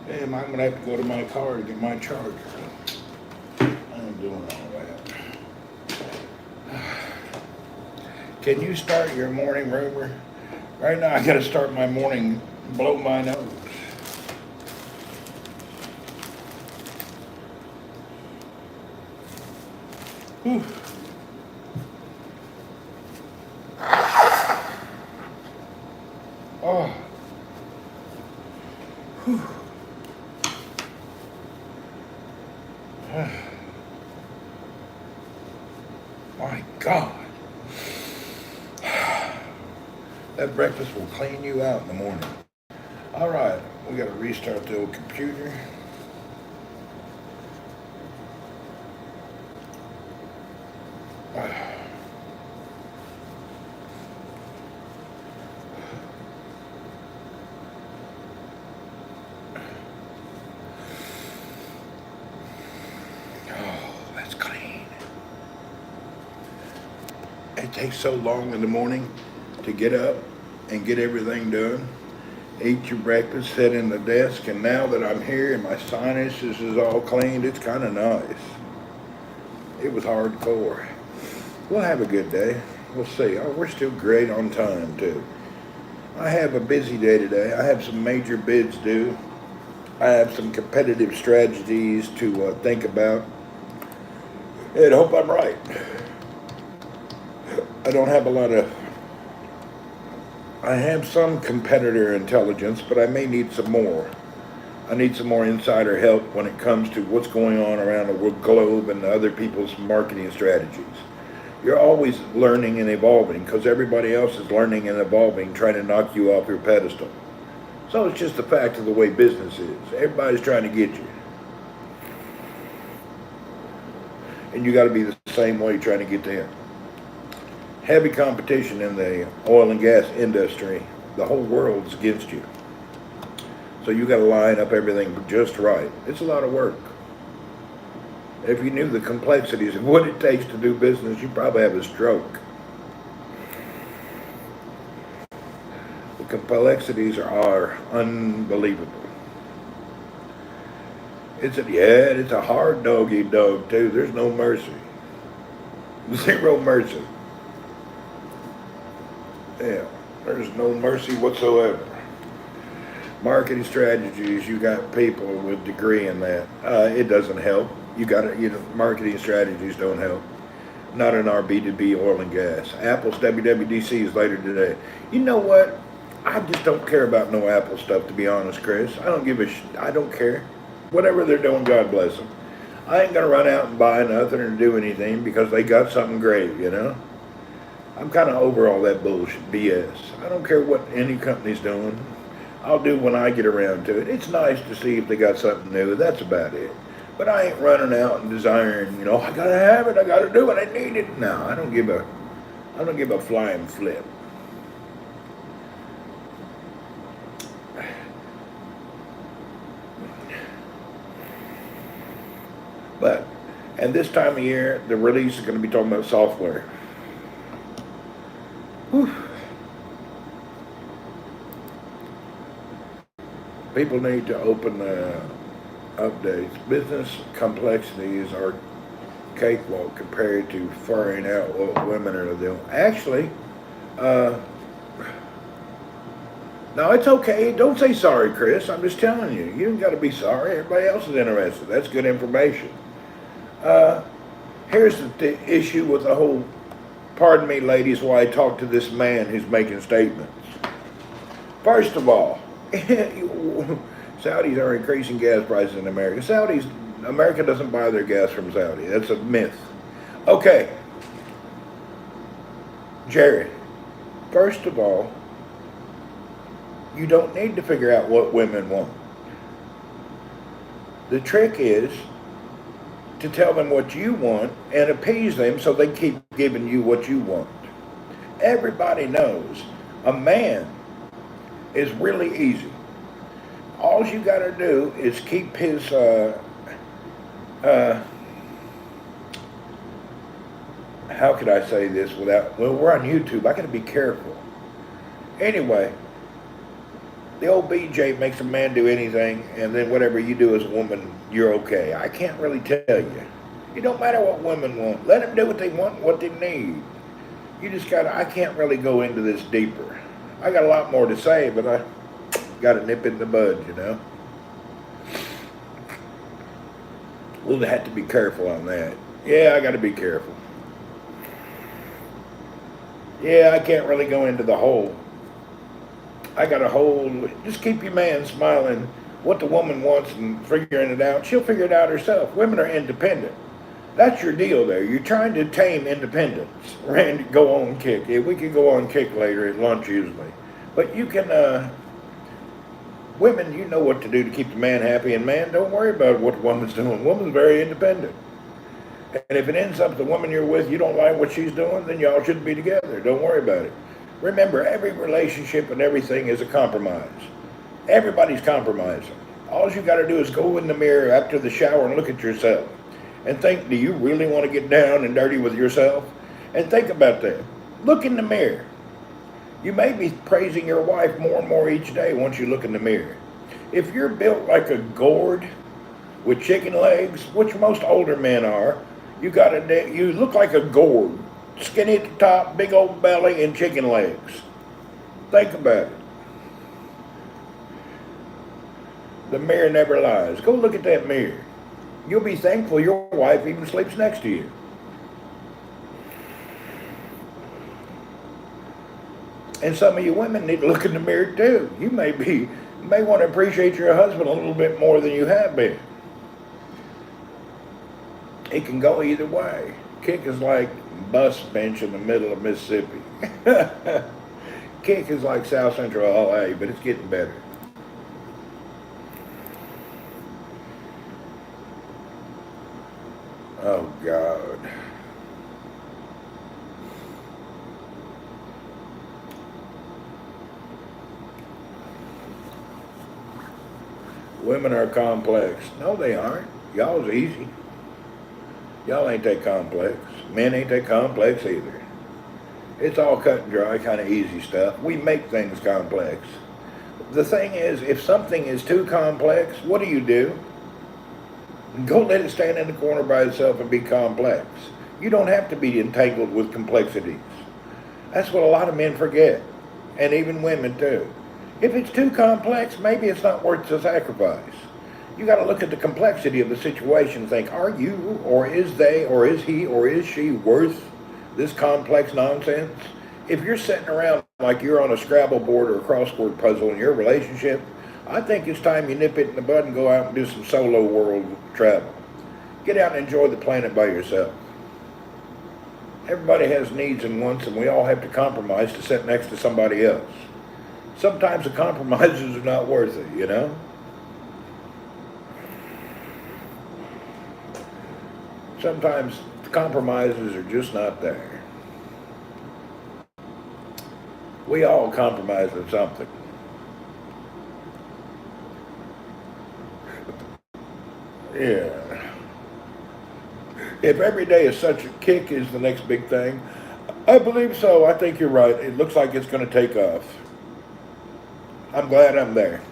Damn, I'm gonna have to go to my car to get my charger. I'm doing all that. Can you start your morning rumor? Right now, I gotta start my morning, blow my nose. Whew. Oh. Whew. My God. That breakfast will clean you out in the morning. All right, we got to restart the old computer. It takes so long in the morning to get up and get everything done. Eat your breakfast, sit in the desk, and now that I'm here and my sinuses is all cleaned, it's kind of nice. It was hardcore. We'll have a good day. We'll see. Oh, we're still great on time, too. I have a busy day today. I have some major bids due. I have some competitive strategies to think about. And I hope I'm right. I don't have a lot of, I have some competitor intelligence, but I may need some more. I need some more insider help when it comes to what's going on around the world globe and other people's marketing strategies. You're always learning and evolving because everybody else is learning and evolving, trying to knock you off your pedestal. So it's just the fact of the way business is. Everybody's trying to get you. And you got to be the same way trying to get them. Heavy competition in the oil and gas industry. The whole world's against you. So you got to line up everything just right. It's a lot of work. If you knew the complexities of what it takes to do business, you'd probably have a stroke. The complexities are unbelievable. It's a hard dog eat dog too. There's no mercy. Zero mercy. Yeah, there's no mercy whatsoever. Marketing strategies, you got people with degree in that. It doesn't help. Marketing strategies don't help. Not in our B2B oil and gas. Apple's WWDC is later today. You know what? I just don't care about no Apple stuff, to be honest, Chris. I don't give a I don't care. Whatever they're doing, God bless them. I ain't gonna run out and buy nothing or do anything because they got something great, you know? I'm kind of over all that bullshit, BS. I don't care what any company's doing. I'll do when I get around to it. It's nice to see if they got something new. That's about it. But I ain't running out and desiring, I gotta have it, I gotta do it, I need it. No, I don't give a flying flip. But, and this time of year, the release is going to be talking about software. Whew. People need to open the updates. Business complexities are cakewalk compared to furring out what women are doing. Actually, no, it's okay. Don't say sorry, Chris. I'm just telling you. You don't got to be sorry. Everybody else is interested. That's good information. Here's the issue with the whole, pardon me, ladies, while I talk to this man who's making statements. First of all, Saudis are increasing gas prices in America. America doesn't buy their gas from Saudi. That's a myth. Okay. Jerry, first of all, you don't need to figure out what women want. The trick is to tell them what you want and appease them so they keep giving you what you want. Everybody knows a man is really easy. All you got to do is keep his how could I say this without, well, we're on YouTube, I got to be careful. Anyway, the old BJ makes a man do anything, and then whatever you do as a woman, you're okay. I can't really tell you. It don't matter what women want. Let them do what they want, what they need. You just got to, I can't really go into this deeper. I got a lot more to say, but I got to nip in the bud, you know. We'll have to be careful on that. Yeah, I got to be careful. Yeah, I can't really go into the whole. I got a whole, just keep your man smiling what the woman wants and figuring it out. She'll figure it out herself. Women are independent. That's your deal there. You're trying to tame independence. Randy, go on kick. Yeah, we can go on kick later at lunch usually. But you can, women, you know what to do to keep the man happy. And man, don't worry about what the woman's doing. Woman's very independent. And if it ends up the woman you're with, you don't like what she's doing, then y'all shouldn't be together. Don't worry about it. Remember, every relationship and everything is a compromise. Everybody's compromising. All you got to do is go in the mirror after the shower and look at yourself and think, do you really want to get down and dirty with yourself? And think about that. Look in the mirror. You may be praising your wife more and more each day once you look in the mirror. If you're built like a gourd with chicken legs, which most older men are, you look like a gourd. Skinny at the top, big old belly, and chicken legs. Think about it. The mirror never lies. Go look at that mirror. You'll be thankful your wife even sleeps next to you. And some of you women need to look in the mirror too. You may want to appreciate your husband a little bit more than you have been. It can go either way. Kick is like bus bench in the middle of Mississippi. Kick is like South Central LA, but it's getting better. Oh God. Women are complex. No, they aren't. Y'all's easy. Y'all ain't that complex. Men ain't that complex either. It's all cut and dry, kind of easy stuff. We make things complex. The thing is, if something is too complex, what do? Go let it stand in the corner by itself and be complex. You don't have to be entangled with complexities. That's what a lot of men forget, and even women too. If it's too complex, maybe it's not worth the sacrifice. You got to look at the complexity of the situation and think, are you, or is they, or is he, or is she worth this complex nonsense? If you're sitting around like you're on a Scrabble board or a crossword puzzle in your relationship, I think it's time you nip it in the bud and go out and do some solo world travel. Get out and enjoy the planet by yourself. Everybody has needs and wants, and we all have to compromise to sit next to somebody else. Sometimes the compromises are not worth it, you know? Sometimes the compromises are just not there. We all compromise on something. Yeah. If every day is such a kick is the next big thing, I believe so. I think you're right. It looks like it's going to take off. I'm glad I'm there.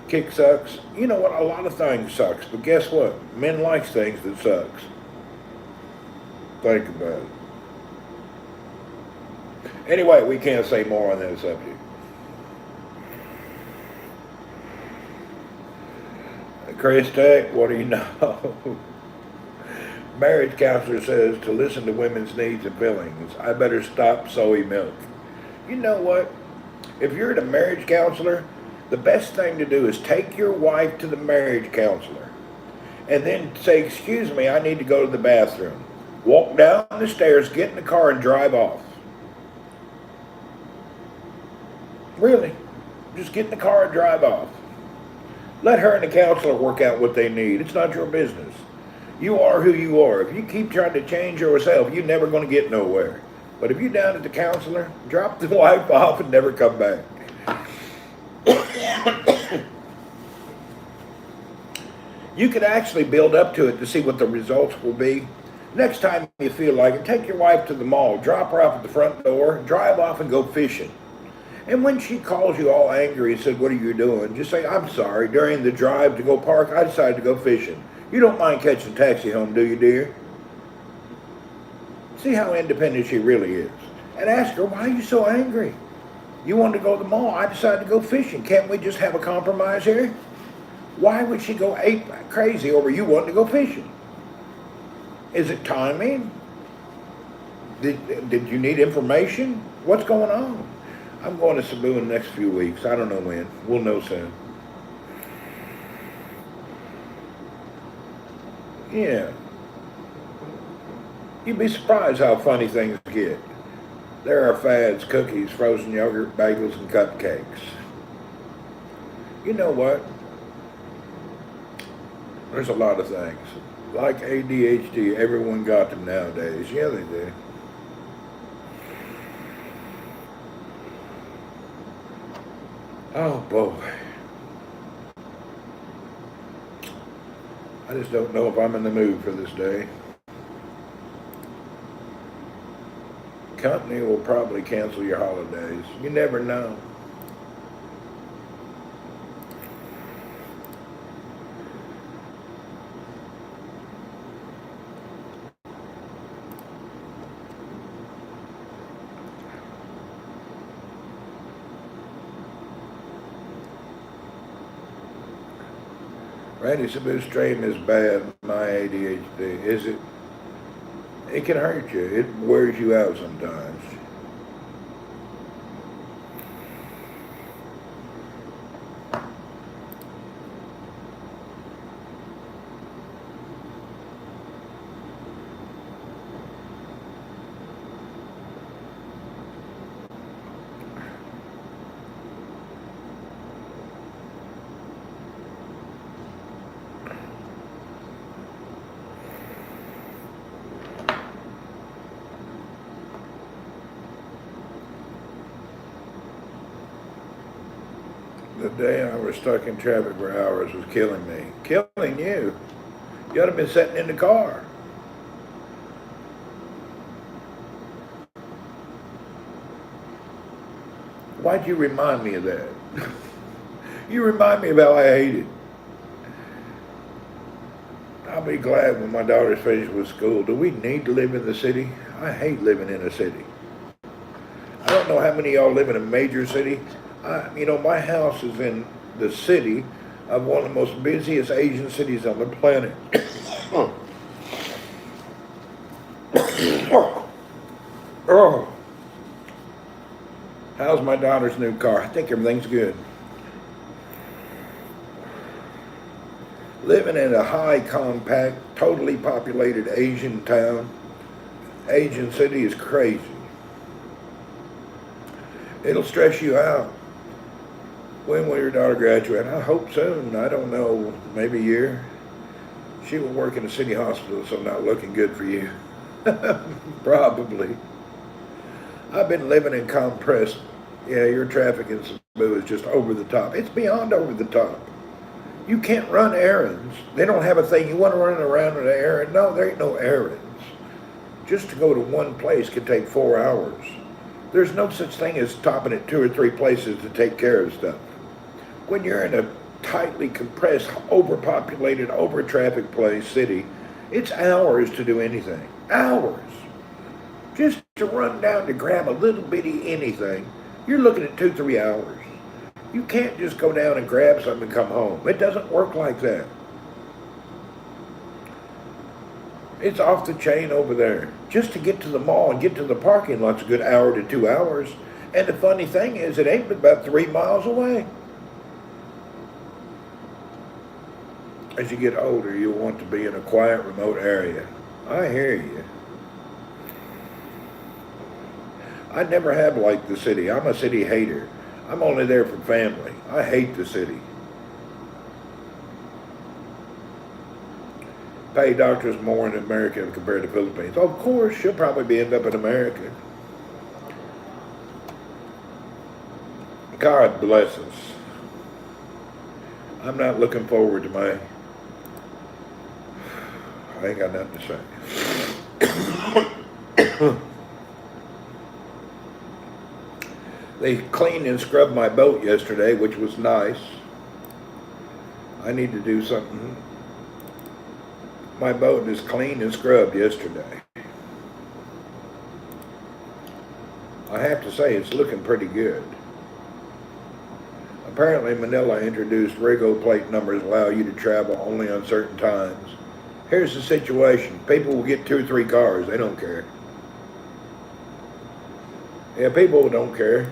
Kick sucks. You know what? A lot of things sucks, but guess what? Men likes things that sucks. Think about it. Anyway, we can't say more on that subject. Chris Tech, what do you know? Marriage counselor says to listen to women's needs and feelings. I better stop soy milk. You know what? If you're a marriage counselor, the best thing to do is take your wife to the marriage counselor and then say, excuse me, I need to go to the bathroom. Walk down the stairs, get in the car, and drive off. Really. Just get in the car and drive off. Let her and the counselor work out what they need. It's not your business. You are who you are. If you keep trying to change yourself, you're never going to get nowhere. But if you're down at the counselor, drop the wife off and never come back. You can actually build up to it to see what the results will be. Next time you feel like it, take your wife to the mall, drop her off at the front door, drive off and go fishing. And when she calls you all angry and says, what are you doing? Just say, I'm sorry, during the drive to go park, I decided to go fishing. You don't mind catching a taxi home, do you, dear? See how independent she really is. And ask her, why are you so angry? You wanted to go to the mall, I decided to go fishing. Can't we just have a compromise here? Why would she go ape crazy over you wanting to go fishing? Is it timing? Did you need information? What's going on? I'm going to Cebu in the next few weeks. I don't know when. We'll know soon. Yeah. You'd be surprised how funny things get. There are fads, cookies, frozen yogurt, bagels, and cupcakes. You know what? There's a lot of things. Like ADHD, everyone got them nowadays. Yeah, they do. Oh boy. I just don't know if I'm in the mood for this day. Company will probably cancel your holidays. You never know. Randy Cebu's strain is bad, my ADHD. Is it? It can hurt you. It wears you out sometimes. The day I was stuck in traffic for hours was killing me. Killing you? You ought to have been sitting in the car. Why'd you remind me of that? You remind me of how I hate it. I'll be glad when my daughter's finished with school. Do we need to live in the city? I hate living in a city. I don't know how many of y'all live in a major city. You know, my house is in the city of one of the most busiest Asian cities on the planet. Oh. How's my daughter's new car? I think everything's good. Living in a high, compact, totally populated Asian town, Asian city is crazy. It'll stress you out. When will your daughter graduate? I hope soon. I don't know, maybe a year. She will work in a city hospital, so not looking good for you. Probably. I've been living in compressed. Yeah, your traffic in Cebu is just over the top. It's beyond over the top. You can't run errands. They don't have a thing. You want to run around an errand? No, there ain't no errands. Just to go to one place can take 4 hours. There's no such thing as stopping at 2 or 3 places to take care of stuff. When you're in a tightly compressed, overpopulated, over-trafficked city, it's hours to do anything. Hours. Just to run down to grab a little bitty anything, you're looking at 2, 3 hours. You can't just go down and grab something and come home. It doesn't work like that. It's off the chain over there. Just to get to the mall and get to the parking lot's a good hour to 2 hours. And the funny thing is, it ain't but about 3 miles away. As you get older, you'll want to be in a quiet, remote area. I hear you. I never have liked the city. I'm a city hater. I'm only there for family. I hate the city. Pay doctors more in America compared to Philippines. Of course, she'll probably end up in America. God bless us. I'm not looking forward to my... I ain't got nothing to say. They cleaned and scrubbed my boat yesterday, which was nice. I need to do something. My boat is cleaned and scrubbed yesterday. I have to say, it's looking pretty good. Apparently, Manila introduced Rigo plate numbers allow you to travel only on certain times. Here's the situation. People will get 2 or 3 cars. They don't care. Yeah, people don't care.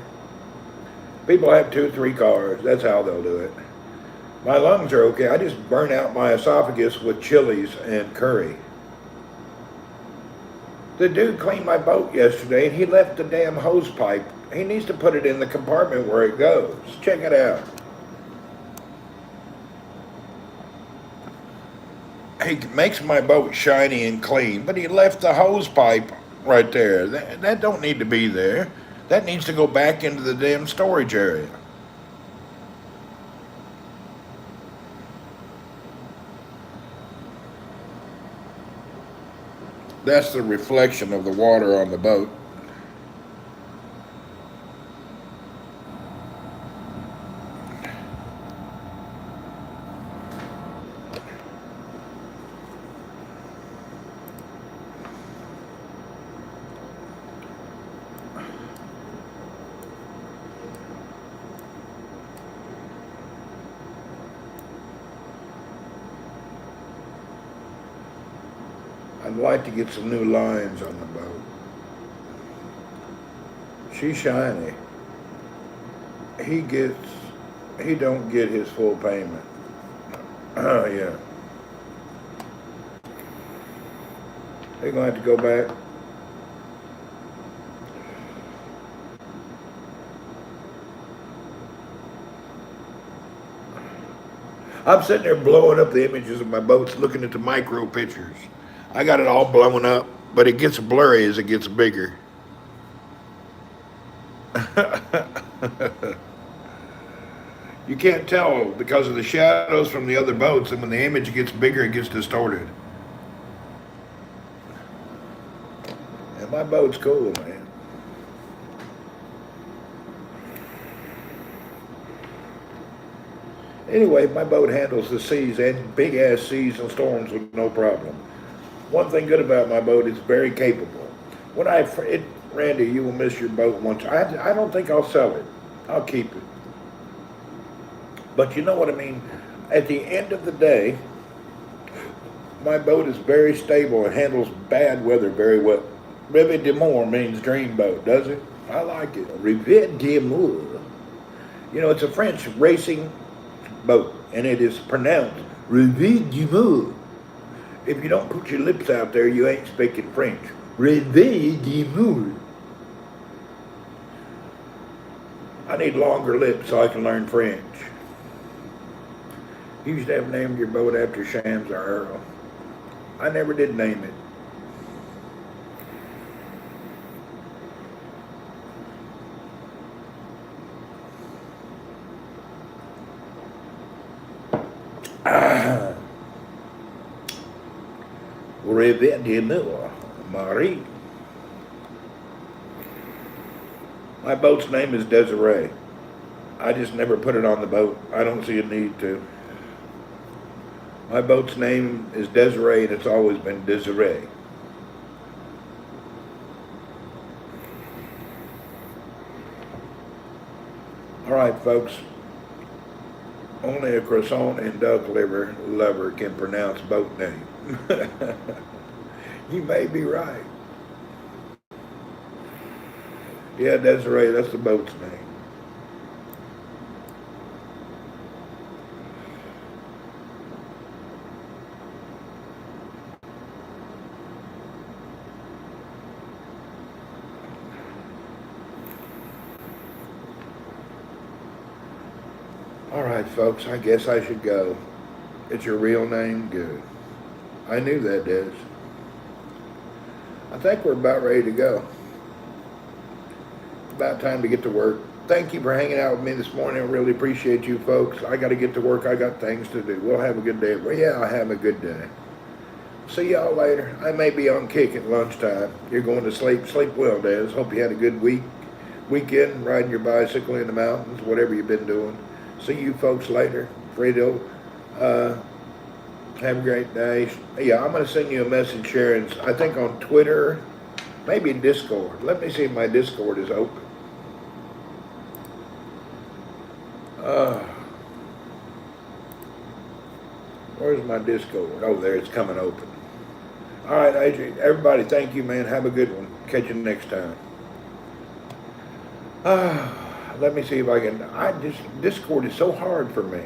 People have 2 or 3 cars. That's how they'll do it. My lungs are okay. I just burn out my esophagus with chilies and curry. The dude cleaned my boat yesterday and he left the damn hose pipe. He needs to put it in the compartment where it goes. Check it out. He makes my boat shiny and clean, but he left the hose pipe right there. That don't need to be there. That needs to go back into the damn storage area. That's the reflection of the water on the boat. I'd like to get some new lines on the boat. She's shiny. He don't get his full payment. Yeah. They're gonna have to go back. I'm sitting there blowing up the images of my boats, looking at the micro pictures. I got it all blown up, but it gets blurry as it gets bigger. You can't tell because of the shadows from the other boats, and when the image gets bigger, it gets distorted. And my boat's cool, man. Anyway, my boat handles the seas and big-ass seas and storms with no problem. One thing good about my boat, it's very capable. Randy, you will miss your boat once. I don't think I'll sell it. I'll keep it. But you know what I mean? At the end of the day, my boat is very stable and handles bad weather very well. Rêve d'amour means dream boat, does it? I like it. Rêve d'amour. You know, it's a French racing boat, and it is pronounced Rêve d'amour. If you don't put your lips out there, you ain't speaking French. Rêve d'amour. I need longer lips so I can learn French. You should have named your boat after Shams or Earl. I never did name it. Revenue, Marie. My boat's name is Desiree. I just never put it on the boat. I don't see a need to. My boat's name is Desiree, and it's always been Desiree. All right, folks. Only a croissant and duck liver lover can pronounce boat name. You may be right. Yeah, Desiree, that's the boat's name. All right, folks, I guess I should go. It's your real name? Good. I knew that, Des. I think we're about ready to go. About time to get to work. Thank you for hanging out with me this morning. I really appreciate you folks. I got to get to work. I got things to do. We'll have a good day. Well, yeah, I'll have a good day. See y'all later. I may be on kick at lunchtime. You're going to sleep. Sleep well, Des. Hope you had a good weekend, riding your bicycle in the mountains, whatever you've been doing. See you folks later. Fredo, have a great day. Yeah, I'm going to send you a message, Sharon. I think on Twitter, maybe Discord. Let me see if my Discord is open. Where's my Discord? Oh, there, it's coming open. All right, Adrian. Everybody, thank you, man. Have a good one. Catch you next time. Let me see if I can. Discord is so hard for me.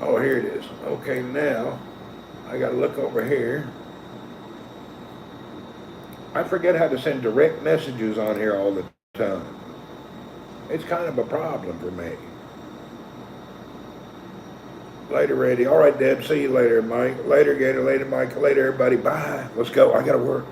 Oh, here it is. Okay, now I got to look over here. I forget how to send direct messages on here all the time. It's kind of a problem for me. Later, Randy. All right, Deb. See you later, Mike. Later, Gator. Later, Mike. Later, everybody. Bye. Let's go. I got to work.